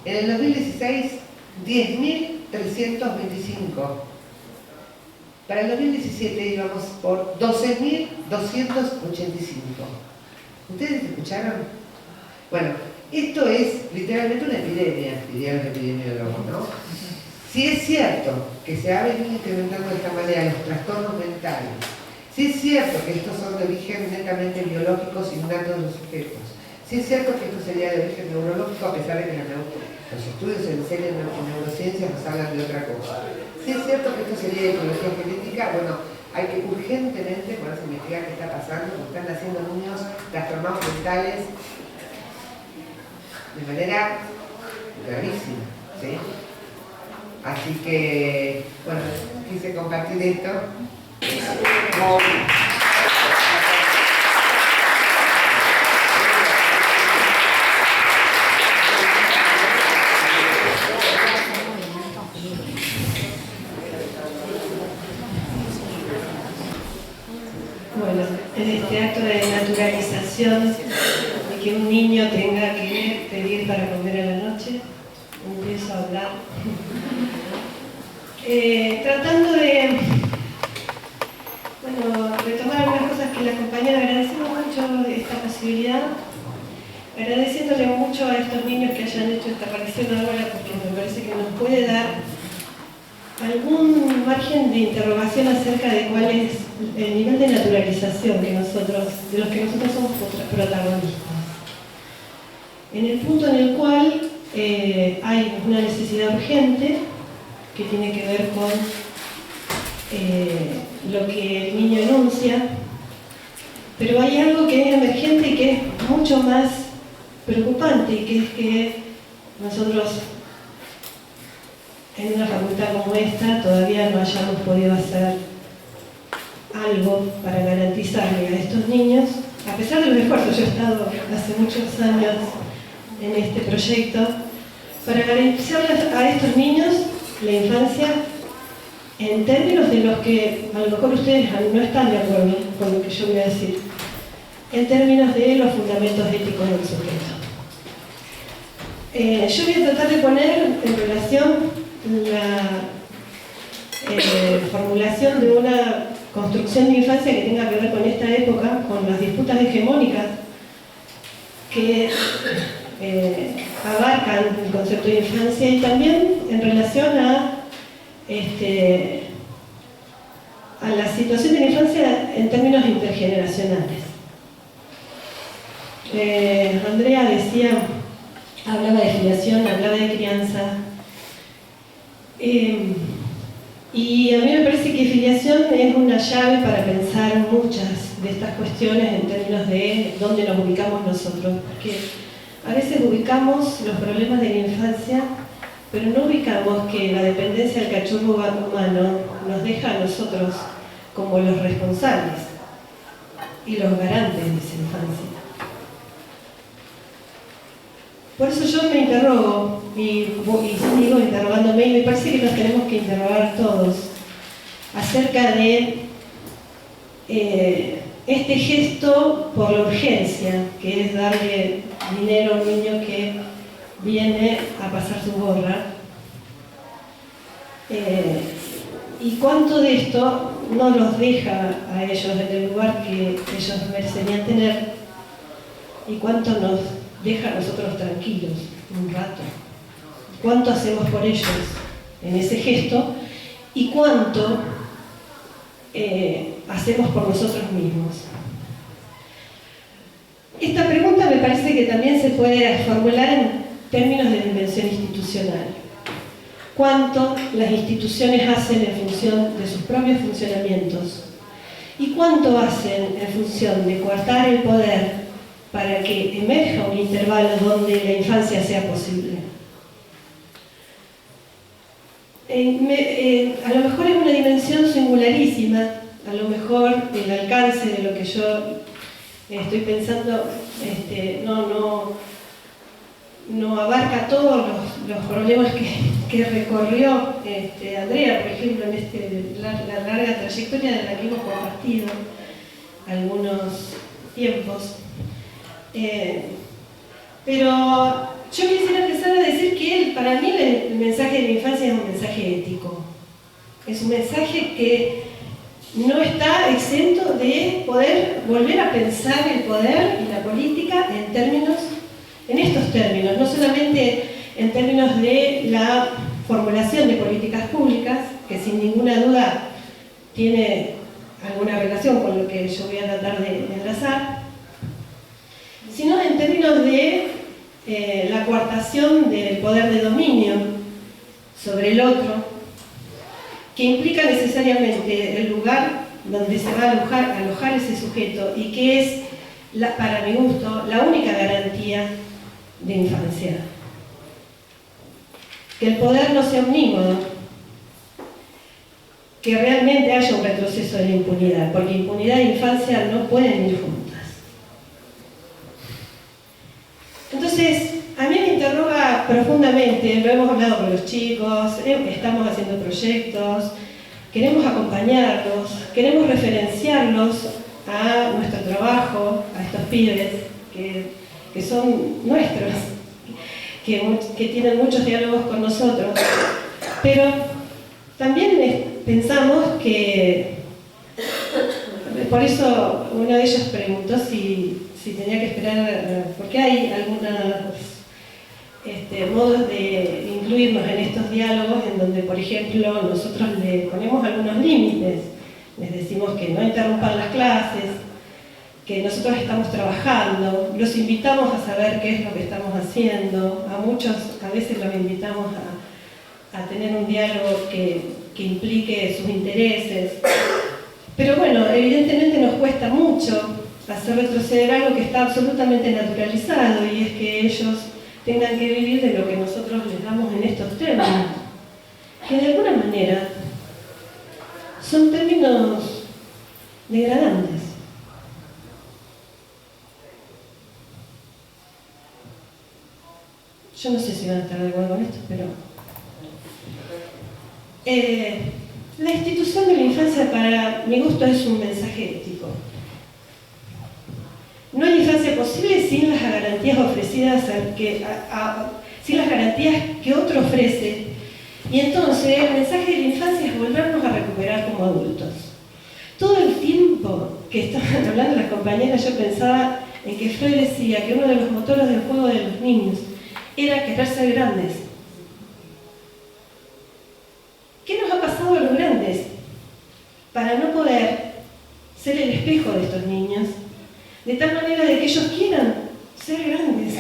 Speaker 2: En el 2016, 10.325. Para el 2017 íbamos por 12.285. ¿Ustedes escucharon? Bueno, esto es literalmente una epidemia, dirían los epidemiólogos, ¿no? Si es cierto que se ha venido incrementando de esta manera los trastornos mentales, si es cierto que estos son de origen netamente biológicos innatos de los sujetos, si es cierto que esto sería de origen neurológico, a pesar de que los estudios en serio en neurociencias nos hablan de otra cosa. Si es cierto que esto sería de etiología genética, bueno, hay que urgentemente ponerse a investigar qué está pasando, porque están naciendo niños trastornados mentales de manera gravísima, ¿sí? Así que, bueno, quise compartir esto.
Speaker 3: Bueno, en este acto de naturalización de que un niño tenga que pedir para comer a la noche, empiezo a hablar. Tratando de retomar algunas cosas que las compañeras, agradecemos mucho esta posibilidad, agradeciéndole mucho a estos niños que hayan hecho esta aparición ahora, porque me parece que nos puede dar algún margen de interrogación acerca de cuál es el nivel de naturalización de los que nosotros somos protagonistas. En el punto en el cual hay una necesidad urgente que tiene que ver con lo que el niño enuncia, pero hay algo que es emergente y que es mucho más preocupante, y que es que nosotros en una facultad como esta todavía no hayamos podido hacer algo para garantizarle a estos niños a pesar de los esfuerzos, yo he estado hace muchos años en este proyecto, para garantizarles a estos niños la infancia en términos de los que a lo mejor ustedes no están de acuerdo con lo que yo voy a decir, en términos de los fundamentos éticos del sujeto. Yo voy a tratar de poner en relación la formulación de una construcción de infancia que tenga que ver con esta época, con las disputas hegemónicas que abarcan el concepto de infancia, y también en relación a la situación de la infancia en términos intergeneracionales. Andrea decía, hablaba de filiación, hablaba de crianza, y a mí me parece que filiación es una llave para pensar muchas de estas cuestiones en términos de dónde nos ubicamos nosotros, porque a veces ubicamos los problemas de la infancia, pero no ubicamos que la dependencia del cachorro humano nos deja a nosotros como los responsables y los garantes de esa infancia. Por eso yo me interrogo y sigo interrogándome, y me parece que nos tenemos que interrogar todos acerca de este gesto por la urgencia, que es darle dinero a un niño que viene a pasar su gorra. Y cuánto de esto no los deja a ellos en el lugar que ellos merecerían tener, y cuánto nos deja a nosotros tranquilos un rato. Cuánto hacemos por ellos en ese gesto, y cuánto hacemos por nosotros mismos. Esta pregunta me parece que también se puede formular en términos de dimensión institucional. ¿Cuánto las instituciones hacen en función de sus propios funcionamientos? ¿Y cuánto hacen en función de coartar el poder para que emerja un intervalo donde la infancia sea posible? A lo mejor es una dimensión singularísima, a lo mejor el alcance de lo que yo estoy pensando no abarca todos los problemas que recorrió Andrea, por ejemplo, en la larga trayectoria de la que hemos compartido algunos tiempos. Pero yo quisiera empezar a decir que para mí el mensaje de la infancia es un mensaje ético. Es un mensaje que no está exento de poder volver a pensar el poder y la política en estos términos, no solamente en términos de la formulación de políticas públicas, que sin ninguna duda tiene alguna relación con lo que yo voy a tratar de enlazar, sino en términos de la coartación del poder de dominio sobre el otro, que implica necesariamente el lugar donde se va a alojar ese sujeto, y que es, para mi gusto, la única garantía de infancia. Que el poder no sea omnímodo, que realmente haya un retroceso de la impunidad, porque impunidad e infancia no pueden ir juntas. Entonces, a mí me interroga profundamente, lo hemos hablado con los chicos, estamos haciendo proyectos, queremos acompañarlos, queremos referenciarlos a nuestro trabajo, a estos pibes que son nuestros, que tienen muchos diálogos con nosotros, pero también pensamos que, por eso uno de ellos preguntó si tenía que esperar, porque hay algunos modos de incluirnos en estos diálogos en donde, por ejemplo, nosotros le ponemos algunos límites, les decimos que no interrumpan las clases, que nosotros estamos trabajando, los invitamos a saber qué es lo que estamos haciendo, a muchos a veces los invitamos a tener un diálogo que implique sus intereses, pero bueno, evidentemente nos cuesta mucho hacer retroceder algo que está absolutamente naturalizado, y es que ellos tengan que vivir de lo que nosotros les damos en estos términos, que de alguna manera son términos degradantes. yo no sé si van a estar de acuerdo con esto, pero la institución de la infancia para mi gusto es un mensaje ético. No hay infancia posible sin las garantías ofrecidas, sin las garantías que otro ofrece. Y entonces el mensaje de la infancia es volvernos a recuperar como adultos. Todo el tiempo que estaban hablando las compañeras, yo pensaba en que Freud decía que uno de los motores del juego de los niños era querer ser grandes. ¿Qué nos ha pasado a los grandes? Para no poder ser el espejo de estos niños, de tal manera de que ellos quieran ser grandes.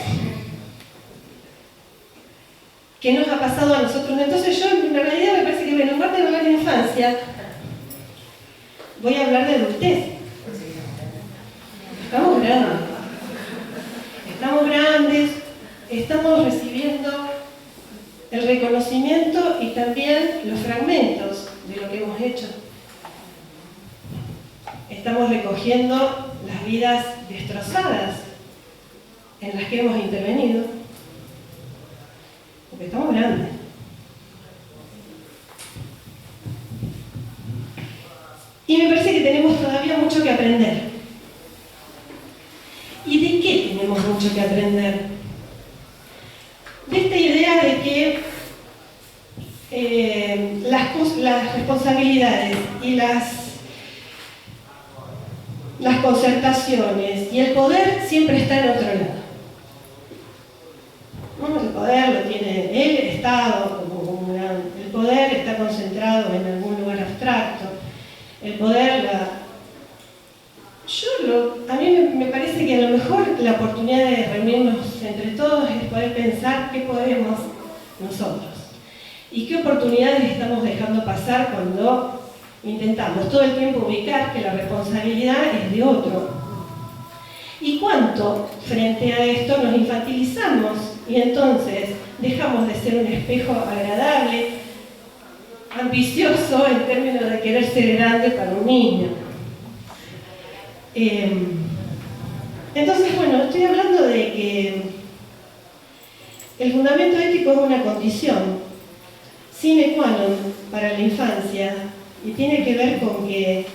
Speaker 3: ¿Qué nos ha pasado a nosotros? Entonces yo, en realidad, me parece que, bueno, en lugar de hablar de infancia, voy a hablar de adultez. Estamos grandes. Estamos grandes, estamos recibiendo el reconocimiento y también los fragmentos de lo que hemos hecho. Estamos recogiendo las vidas destrozadas en las que hemos intervenido, porque estamos grandes. Y me parece que tenemos todavía mucho que aprender. ¿Y de qué tenemos mucho que aprender? De esta idea de que las responsabilidades y las concertaciones y el poder siempre está en otro lado. ¿No? El poder lo tiene el Estado, el poder está concentrado en algún lugar abstracto. El poder, a mí me parece que a lo mejor la oportunidad de reunirnos entre todos es poder pensar qué podemos nosotros y qué oportunidades estamos dejando pasar cuando intentamos todo el tiempo ubicar que la responsabilidad es de otro. Y cuánto frente a esto nos infantilizamos y entonces dejamos de ser un espejo agradable, ambicioso en términos de querer ser grande para un niño. Entonces, bueno, estoy hablando de que el fundamento ético es una condición sine qua non para la infancia y tiene que ver con que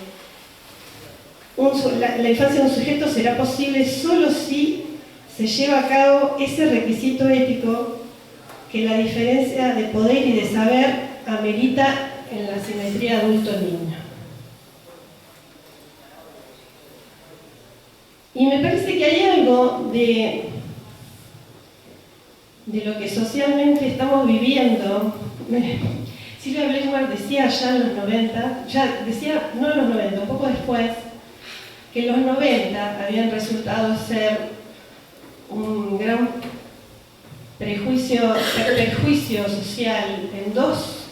Speaker 3: la infancia de un sujeto será posible solo si se lleva a cabo ese requisito ético que la diferencia de poder y de saber amerita en la simetría adulto-niño. Y me parece que hay algo de lo que socialmente estamos viviendo. Silvia Bleichmar decía ya en los 90, no en los 90, un poco después, que los 90 habían resultado ser un gran perjuicio social en dos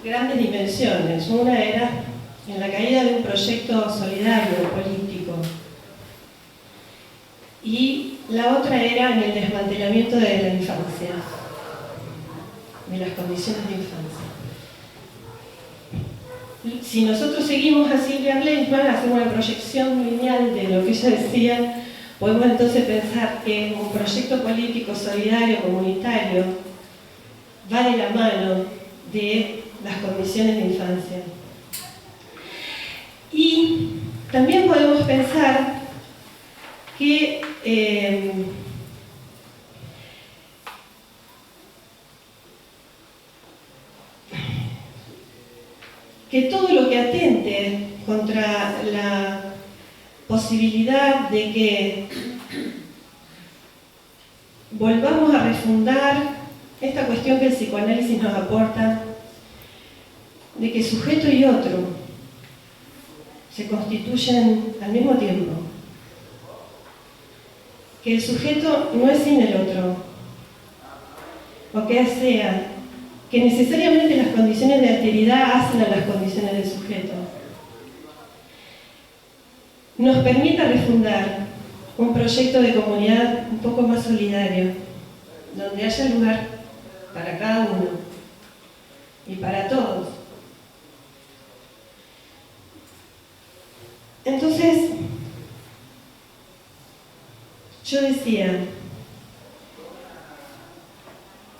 Speaker 3: grandes dimensiones. Una era en la caída de un proyecto solidario político y la otra era en el desmantelamiento de la infancia, de las condiciones de infancia. Si nosotros seguimos a Silvia Bleichmar, hacemos una proyección lineal de lo que ella decía, podemos entonces pensar que un proyecto político solidario, comunitario, va de la mano de las condiciones de infancia. Y también podemos pensar que todo lo que atente contra la posibilidad de que volvamos a refundar esta cuestión que el psicoanálisis nos aporta, de que sujeto y otro se constituyen al mismo tiempo, que el sujeto no es sin el otro, o que sea, que necesariamente las condiciones de alteridad hacen a las condiciones del sujeto, nos permita refundar un proyecto de comunidad un poco más solidario, donde haya lugar para cada uno y para todos. Entonces, yo decía,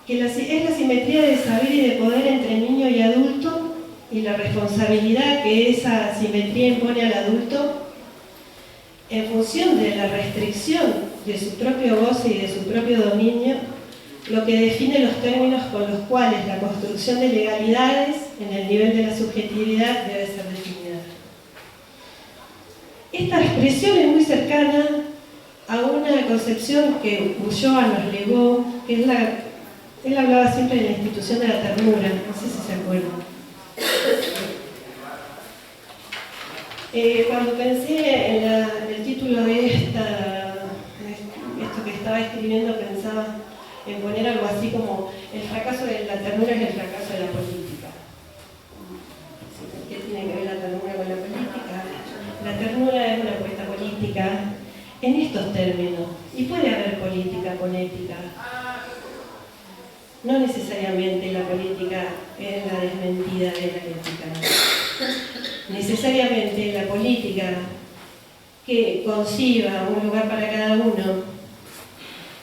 Speaker 3: que es la simetría de saber y de poder entre niño y adulto y la responsabilidad que esa simetría impone al adulto en función de la restricción de su propio goce y de su propio dominio, lo que define los términos con los cuales la construcción de legalidades en el nivel de la subjetividad debe ser definida. Esta expresión es muy cercana a una concepción que Ulloa nos legó, que es él hablaba siempre de la institución de la ternura, no sé si se acuerdan. Cuando pensé en el título de esto que estaba escribiendo, pensaba en poner algo así como el fracaso de la ternura es el fracaso de la política. ¿Qué tiene que ver la ternura con la política? La ternura es una apuesta política en estos términos, y puede haber política con ética. No necesariamente la política es la desmentida de la ética. Necesariamente la política que conciba un lugar para cada uno,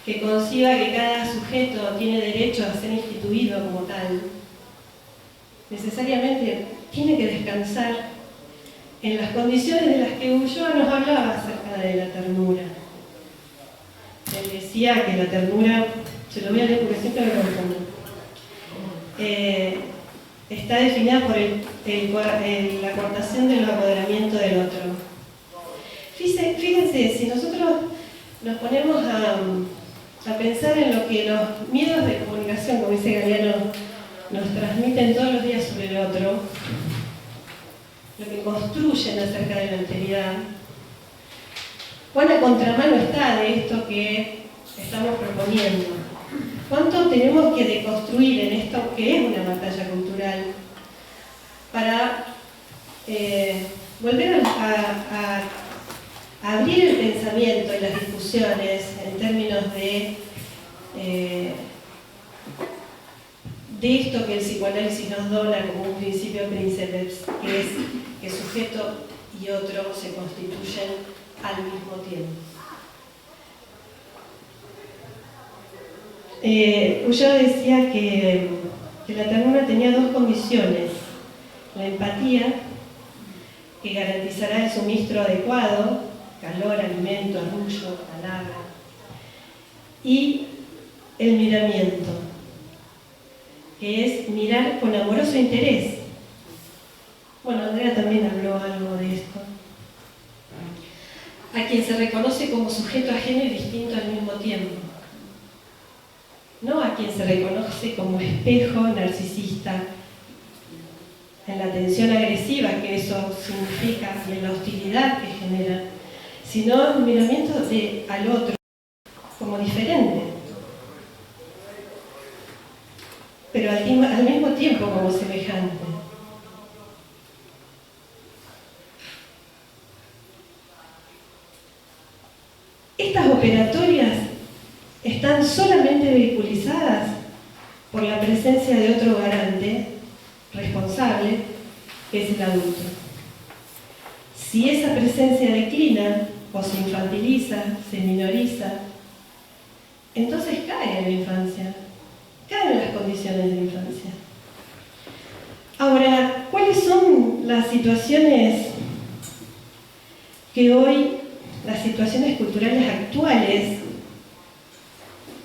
Speaker 3: que conciba que cada sujeto tiene derecho a ser instituido como tal, necesariamente tiene que descansar en las condiciones de las que Ulloa nos hablaba acerca de la ternura. Él decía que la ternura, se lo voy a leer porque siempre lo confundo, está definida por la coartación del apoderamiento del otro. Fíjense, si nosotros nos ponemos a pensar en lo que los miedos de comunicación, como dice Galeano, nos transmiten todos los días sobre el otro, lo que construyen acerca de la alteridad, ¿cuán a contramano está de esto que estamos proponiendo? ¿Cuánto tenemos que deconstruir en esto que es una batalla cultural para volver a abrir el pensamiento y las discusiones en términos de esto que el psicoanálisis nos dona como un principio princeps, que es que sujeto y otro se constituyen al mismo tiempo? Ulloa decía que la ternura tenía dos condiciones: la empatía, que garantizará el suministro adecuado, calor, alimento, arrullo, palabra, y el miramiento, que es mirar con amoroso interés. Bueno, Andrea también habló algo de esto. A quien se reconoce como sujeto ajeno y distinto al mismo tiempo. No a quien se reconoce como espejo narcisista, en la tensión agresiva que eso significa y en la hostilidad que genera, sino el miramiento al otro como diferente, pero al mismo tiempo como semejante. Estas operatorias están solamente vehiculizadas por la presencia de otro garante responsable, que es el adulto. Si esa presencia declina o se infantiliza, se minoriza, entonces cae en la infancia, caen las condiciones de la infancia. Ahora, ¿cuáles son las situaciones que hoy, las situaciones culturales actuales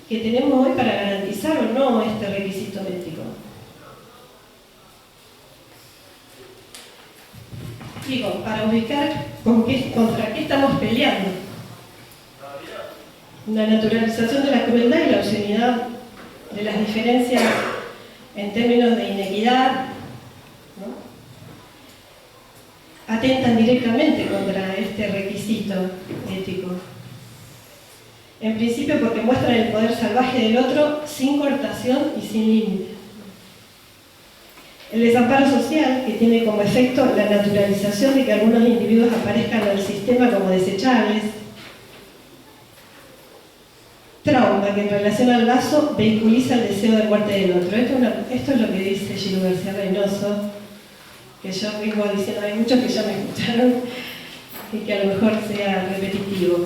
Speaker 3: que tenemos hoy para garantizar o no este requisito ético? Digo, para ubicar contra qué estamos peleando. La naturalización de la crueldad y la obscenidad de las diferencias en términos de inequidad, ¿no?, atentan directamente contra este requisito ético. En principio porque muestran el poder salvaje del otro sin cortación y sin límite. El desamparo social, que tiene como efecto la naturalización de que algunos individuos aparezcan en el sistema como desechables. Trauma, que en relación al lazo vehiculiza el deseo de muerte del otro. Esto es lo que dice Gilú García Reynoso, que yo vengo diciendo, hay muchos que ya me escucharon y que a lo mejor sea repetitivo.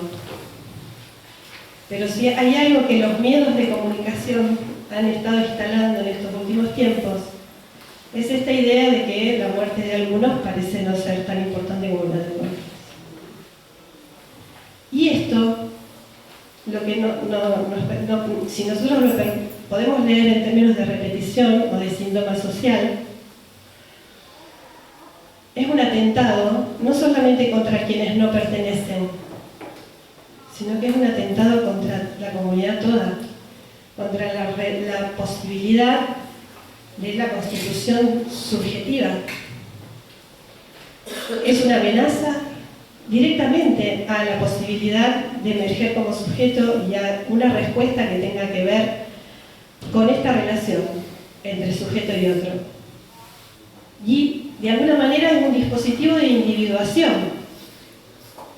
Speaker 3: Pero si hay algo que los miedos de comunicación han estado instalando en estos últimos tiempos es esta idea de que la muerte de algunos parece no ser tan importante como la de otros. Y esto, lo que si nosotros lo podemos leer en términos de repetición o de síntoma social, es un atentado no solamente contra quienes no pertenecen, sino que es un atentado contra la comunidad toda, contra la posibilidad de la constitución subjetiva. Es una amenaza directamente a la posibilidad de emerger como sujeto y a una respuesta que tenga que ver con esta relación entre sujeto y otro. Y de alguna manera es un dispositivo de individuación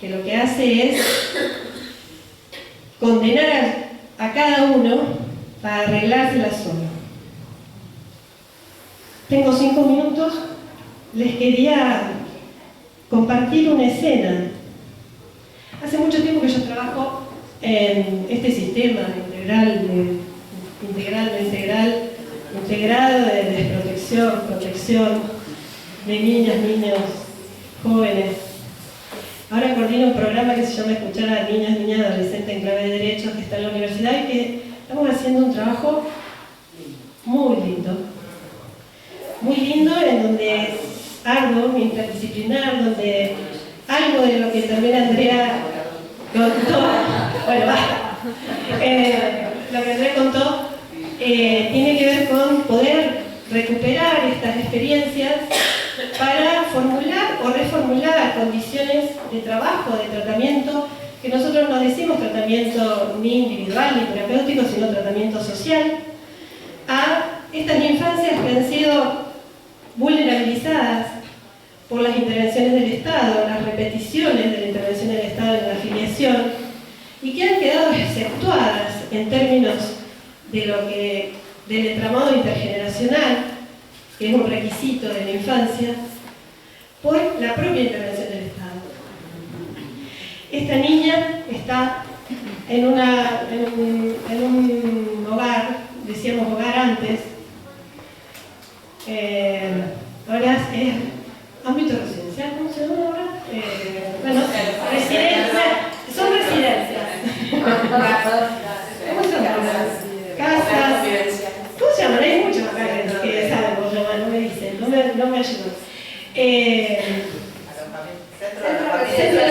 Speaker 3: que lo que hace es condenar a cada uno para arreglársela solo. Tengo 5 minutos, les quería compartir una escena. Hace mucho tiempo que yo trabajo en este sistema integral, no integral, integrado de desprotección, protección de niñas, niños, jóvenes. Ahora coordino un programa que se llama Escuchar a Niñas, Niñas, Adolescentes en Clave de Derechos, que está en la universidad y que estamos haciendo un trabajo muy lindo, en donde es arduo, interdisciplinar, donde algo de lo que también Andrea contó, bueno, basta, lo que Andrea contó tiene que ver con poder recuperar estas experiencias para formular o reformular condiciones de trabajo, de tratamiento, que nosotros no decimos tratamiento ni individual ni terapéutico, sino tratamiento social, a estas infancias que han sido vulnerabilizadas por las intervenciones del Estado, las repeticiones de la intervención del Estado en la afiliación, y que han quedado exceptuadas en términos del entramado intergeneracional, que es un requisito de la infancia, por la propia intervención del Estado. Esta niña está en un hogar, decíamos hogar antes, ahora es ámbito residencial, ¿cómo se llama ahora? Bueno, residencia, son residencias. ¿Cómo se llama? Casas. ¿Cómo se llaman? Hay muchos acá que saben cómo llamar, no me dicen, no me ayudan. Centro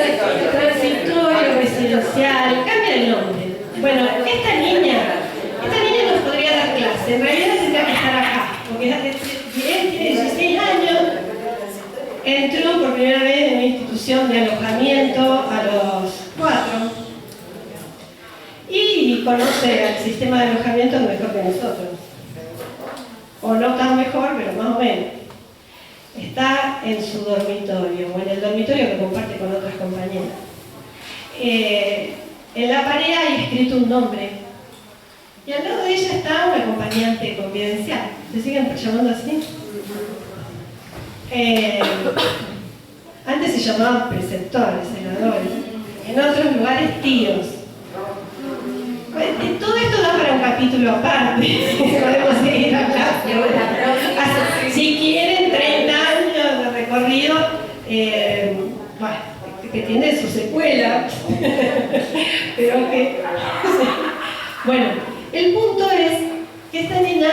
Speaker 3: transitorio, residencial, cambia el nombre. Bueno, esta niña nos podría dar clase, en realidad tendría que estar acá, porque él tiene 16 años, entró por primera vez en una institución de alojamiento a los 4 y conoce el sistema de alojamiento mejor que nosotros. O no tan mejor, pero más o menos. Está en su dormitorio, o en el dormitorio que comparte con otras compañeras. En la pared hay escrito un nombre. Y al lado de ella está un acompañante confidencial. ¿Se siguen llamando así? Antes se llamaban preceptores, senadores. En otros lugares, tíos. Todo esto da para un capítulo aparte. Podemos seguir hablando. Si quieren 30 años de recorrido, bueno, que tiene su secuela. Pero que... Bueno, el punto es que esta niña,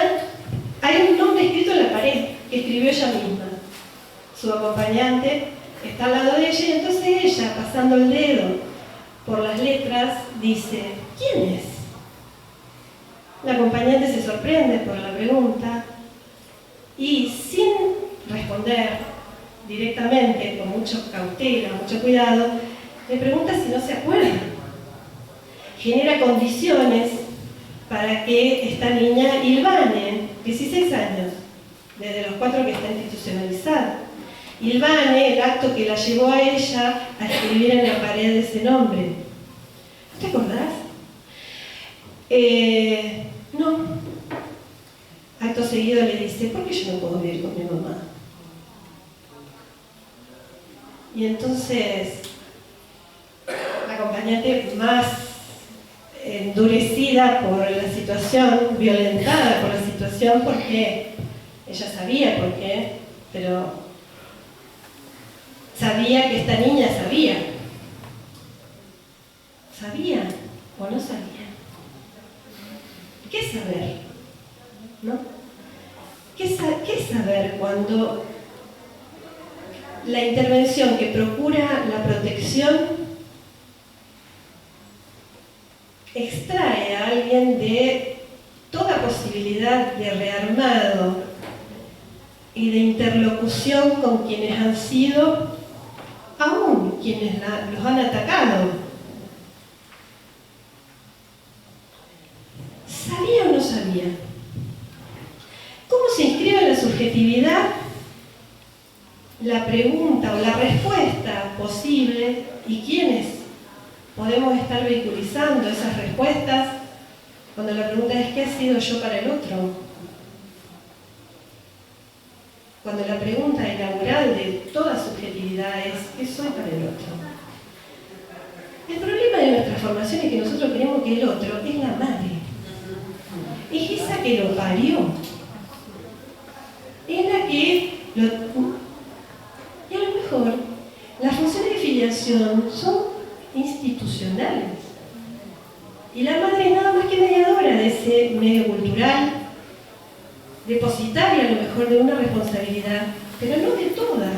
Speaker 3: hay un nombre escrito en la pared que escribió ella misma. Su acompañante está al lado de ella y entonces ella, pasando el dedo por las letras, dice: ¿quién es? La acompañante se sorprende por la pregunta y, sin responder directamente, con mucha cautela, mucho cuidado, le pregunta si no se acuerda. Genera condiciones para que esta niña hilvane, 16 años, desde los 4 que está institucionalizada, hilvane el acto que la llevó a ella a escribir en la pared ese nombre. ¿Te acordás? No. Acto seguido le dice: ¿por qué yo no puedo vivir con mi mamá? Y entonces la acompañante más endurecida por la situación, violentada por la situación, porque ella sabía por qué, pero sabía que esta niña sabía. ¿Sabía o no sabía? ¿Qué saber? ¿No? ¿Qué saber cuando la intervención que procura la protección extrae a alguien de toda posibilidad de rearmado y de interlocución con quienes han sido, aún quienes los han atacado? ¿Sabía o no sabía? ¿Cómo se inscribe en la subjetividad la pregunta o la respuesta posible y quiénes podemos estar vehiculizando esas respuestas cuando la pregunta es ¿qué ha sido yo para el otro? Cuando la pregunta inaugural de toda subjetividad es ¿qué soy para el otro? El problema de nuestra formación es que nosotros creemos que el otro es la madre. Es esa que lo parió. Es la que lo... Y a lo mejor las funciones de filiación son institucionales. Y la madre es nada más que mediadora de ese medio cultural, depositaria a lo mejor de una responsabilidad, pero no de toda.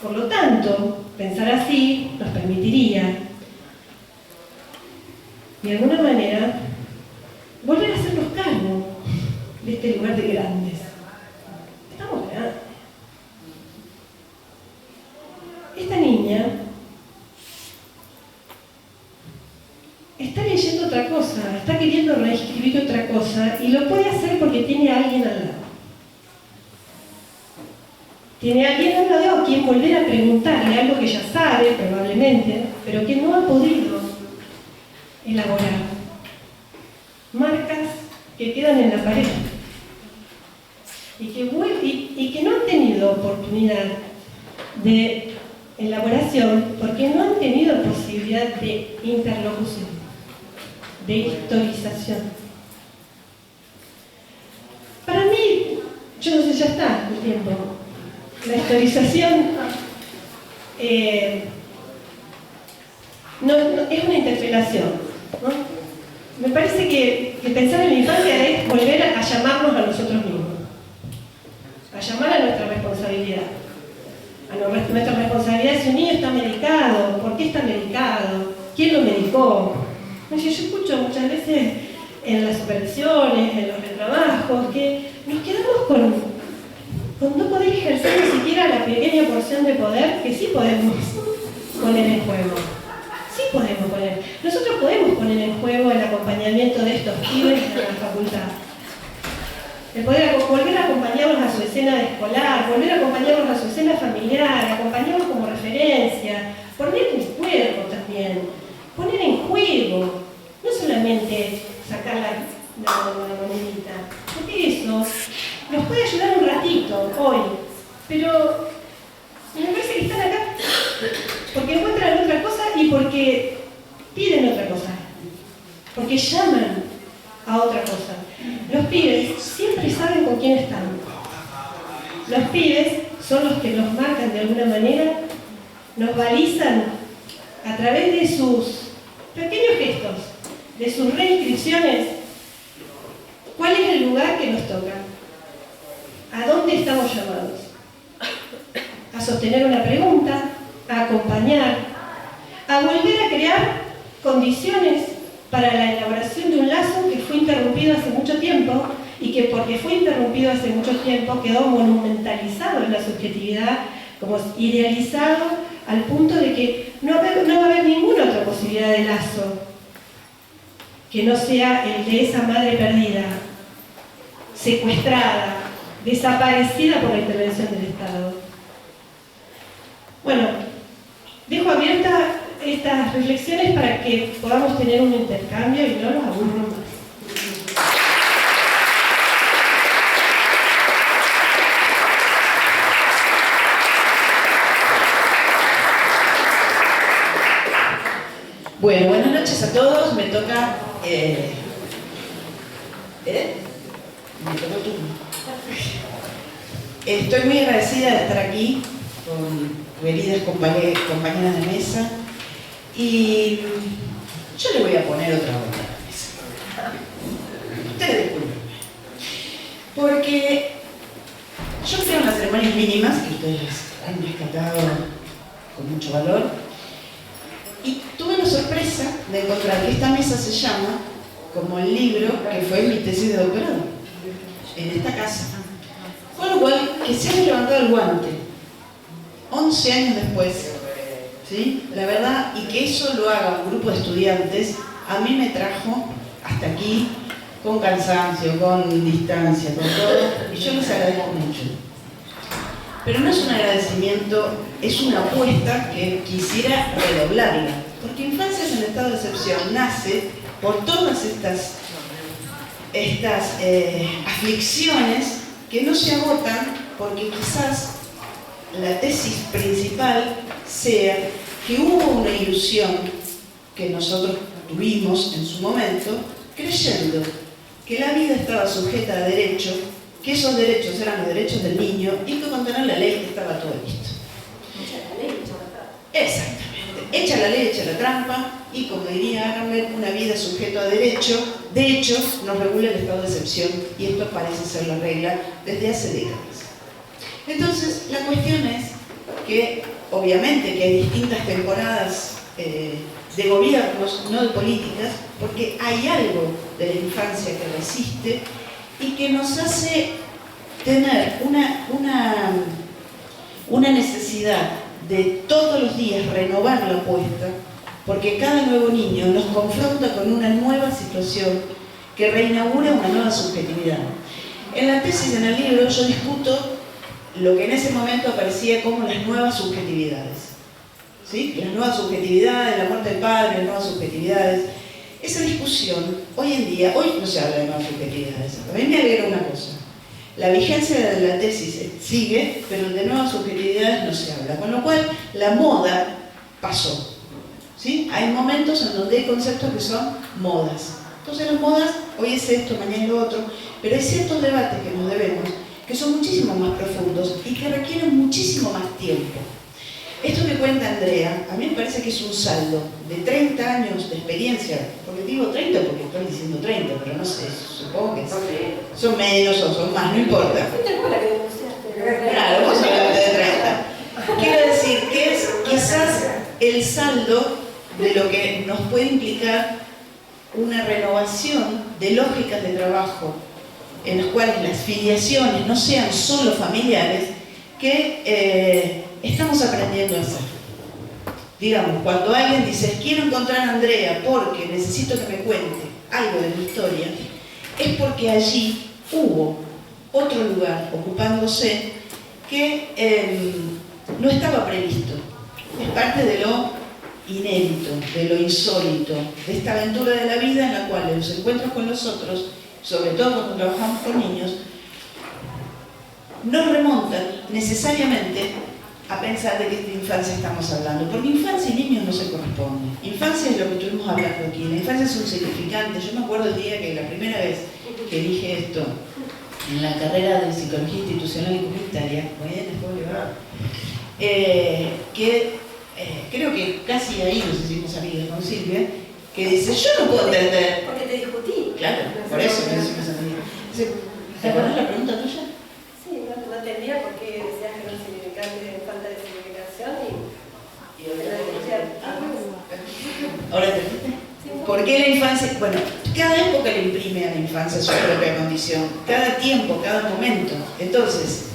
Speaker 3: Por lo tanto, pensar así nos permitiría, de alguna manera, volver a hacernos cargo de este lugar de grandes. Estamos grandes. Esta niña está leyendo otra cosa, está queriendo reescribir otra cosa y lo puede hacer porque tiene a alguien al lado. Tiene a alguien al lado a quien volver a preguntarle algo que ya sabe, probablemente, pero que no ha podido elaborar. Marcas que quedan en la pared y que no han tenido oportunidad de elaboración porque no han tenido posibilidad de interlocución, de historización. Para mí, yo no sé, ya está el tiempo. La historización no, es una interpelación, ¿no? Me parece que pensar en la infancia es volver a llamarnos a nosotros mismos, a llamar a nuestra responsabilidad. Nuestra responsabilidad si un niño está medicado, ¿por qué está medicado? ¿Quién lo medicó? Yo escucho muchas veces en las supervisiones, en los retrabajos, que nos quedamos con no poder ejercer ni siquiera la pequeña porción de poder que sí podemos poner en juego. Sí podemos poner. Nosotros podemos poner en juego el acompañamiento de estos pibes en la facultad. El poder volver a acompañarlos a su escena escolar, volver a acompañarlos a su escena familiar, acompañarlos como referencia, poner en juego también, poner en juego, no solamente sacar la monedita, porque eso nos puede ayudar un ratito hoy, pero me parece que están acá porque encuentran otra cosa y porque piden otra cosa, porque llaman a otra cosa. Los pibes siempre saben con quién están. Los pibes son los que nos marcan de alguna manera, nos balizan a través de sus pequeños gestos, de sus reinscripciones, cuál es el lugar que nos toca, a dónde estamos llamados, a sostener una pregunta, a acompañar, a volver a crear condiciones para la elaboración de un lazo que fue interrumpido hace mucho tiempo y que porque fue interrumpido hace mucho tiempo quedó monumentalizado en la subjetividad, como idealizado al punto de que no va a haber ninguna otra posibilidad de lazo que no sea el de esa madre perdida, secuestrada, desaparecida por la intervención del Estado. Bueno, dejo abiertas estas reflexiones para que podamos tener un intercambio y no los aburro más.
Speaker 4: Bueno, buenas noches a todos. Me toca... Me tocó el turno. Estoy muy agradecida de estar aquí con queridas compañeras de mesa y yo le voy a poner otra vuelta a la mesa. Ustedes disculpen. Porque yo creo en las ceremonias mínimas, que ustedes han rescatado con mucho valor, y tuve la sorpresa de encontrar que esta mesa se llama como el libro que fue mi tesis de doctorado, en esta casa. Con lo cual, que se haya levantado el guante 11 años después, ¿sí? La verdad, y que eso lo haga un grupo de estudiantes, a mí me trajo hasta aquí con cansancio, con distancia, con todo, y yo les agradezco mucho. Pero no es un agradecimiento, es una apuesta que quisiera redoblarla, porque Infancias en Estado de Excepción nace por todas estas aflicciones que no se agotan, porque quizás la tesis principal sea que hubo una ilusión que nosotros tuvimos en su momento, creyendo que la vida estaba sujeta a derecho, que esos derechos eran los derechos del niño y que con tener la ley estaba todo listo.
Speaker 5: Echa la ley, echa la trampa.
Speaker 4: Exactamente. Echa la ley, echa la trampa, y como diría Hamlet, una vida sujeto a derecho, de hecho, nos regula el estado de excepción, y esto parece ser la regla desde hace décadas. Entonces, la cuestión es que, obviamente, que hay distintas temporadas de gobiernos, no de políticas, porque hay algo de la infancia que resiste y que nos hace tener una necesidad de todos los días renovar la apuesta, porque cada nuevo niño nos confronta con una nueva situación que reinaugura una nueva subjetividad. En la tesis, en el libro, yo discuto lo que en ese momento aparecía como las nuevas subjetividades. ¿Sí? Las nuevas subjetividades, la muerte del padre, las nuevas subjetividades. Esa discusión, hoy en día, hoy no se habla de nuevas subjetividades. A mí me alegra una cosa. La vigencia de la tesis sigue, pero de nuevas subjetividades no se habla. Con lo cual, la moda pasó. ¿Sí? Hay momentos en donde hay conceptos que son modas. Entonces las modas, hoy es esto, mañana es lo otro, pero hay ciertos debates que nos debemos, que son muchísimo más profundos y que requieren muchísimo más tiempo. Esto que cuenta Andrea, a mí me parece que es un saldo de 30 años de experiencia, porque digo 30 porque estoy diciendo 30, pero no sé, supongo que son menos o son más, no importa. Claro, vos hablaste de 30. Quiero decir que es quizás el saldo de lo que nos puede implicar una renovación de lógicas de trabajo en las cuales las filiaciones no sean solo familiares, que estamos aprendiendo a hacer. Digamos, cuando alguien dice, quiero encontrar a Andrea porque necesito que me cuente algo de mi historia, es porque allí hubo otro lugar ocupándose que no estaba previsto. Es parte de lo inédito, de lo insólito, de esta aventura de la vida en la cual los encuentros con los otros, sobre todo cuando trabajamos con niños, nos remontan necesariamente a pensar de qué infancia estamos hablando, porque infancia y niños no se corresponden. Infancia es lo que estuvimos hablando aquí, la infancia es un significante. Yo me acuerdo el día que la primera vez que dije esto en la carrera de Psicología Institucional y Comunitaria, creo que casi ahí nos hicimos amigos con Silvia, que dice, yo no puedo entender.
Speaker 5: Porque te discutí.
Speaker 4: Claro, por eso nos hicimos amigos. ¿Te acuerdas la pregunta tuya?
Speaker 5: Sí, no entendía por qué decías que era un significante, falta de significación y
Speaker 4: ¿Ahora entendiste? ¿Por qué la infancia? Bueno, cada época le imprime a la infancia su propia condición, cada tiempo, cada momento. Entonces,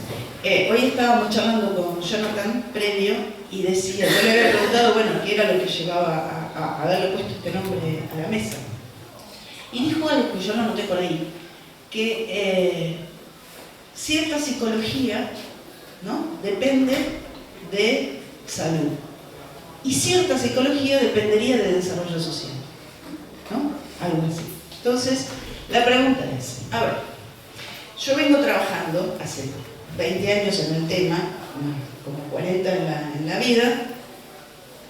Speaker 4: hoy estábamos charlando con Jonathan previo y decía, yo le había preguntado, bueno, qué era lo que llevaba a darle puesto este nombre a la mesa. Y dijo algo que yo lo noté por ahí, que cierta psicología, ¿no?, depende de salud. Y cierta psicología dependería de desarrollo social, ¿no? Algo así. Entonces, la pregunta es, a ver, yo vengo trabajando hace 20 años en el tema, como 40 en la vida,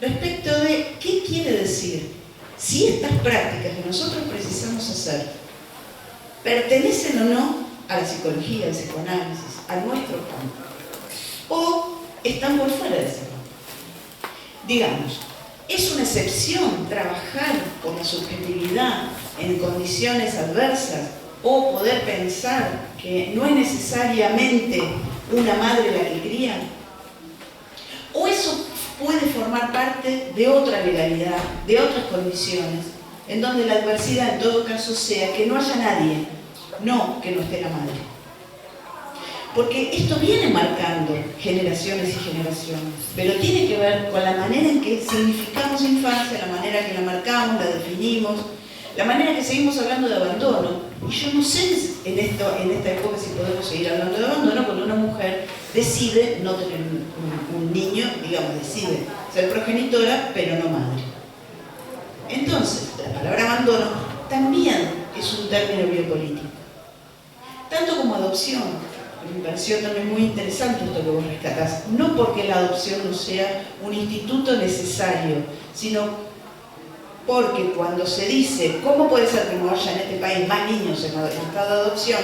Speaker 4: respecto de qué quiere decir si estas prácticas que nosotros precisamos hacer pertenecen o no a la psicología, al psicoanálisis, a nuestro campo, o están por fuera de ese campo. Digamos, es una excepción trabajar con la subjetividad en condiciones adversas o poder pensar que no es necesariamente una madre la que cría, o eso puede formar parte de otra legalidad, de otras condiciones, en donde la adversidad en todo caso sea que no haya nadie, no que no esté la madre. Porque esto viene marcando generaciones y generaciones, pero tiene que ver con la manera en que significamos infancia, la manera que la marcamos, la definimos, la manera que seguimos hablando de abandono. Y yo no sé en esta época si podemos seguir hablando de abandono cuando una mujer decide no tener un niño, digamos, decide ser progenitora, pero no madre. Entonces, la palabra abandono también es un término biopolítico, tanto como adopción. Me pareció también muy interesante esto que vos rescatás, no porque la adopción no sea un instituto necesario, sino porque cuando se dice ¿cómo puede ser que no haya en este país más niños en estado de adopción?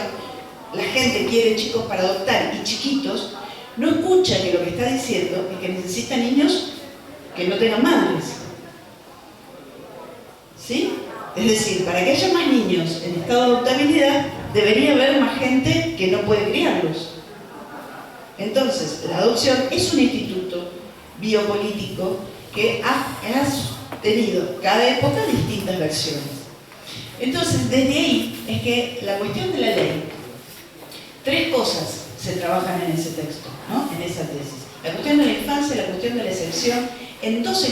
Speaker 4: La gente quiere chicos para adoptar y chiquitos, no escucha que lo que está diciendo es que necesita niños que no tengan madres. ¿Sí? Es decir, para que haya más niños en estado de adoptabilidad, debería haber más gente que no puede criarlos. Entonces, la adopción es un instituto biopolítico que ha tenido cada época distintas versiones. Entonces, desde ahí es que la cuestión de la ley, tres cosas se trabajan en ese texto, ¿no? En esa tesis. La cuestión de la infancia, la cuestión de la excepción, en dos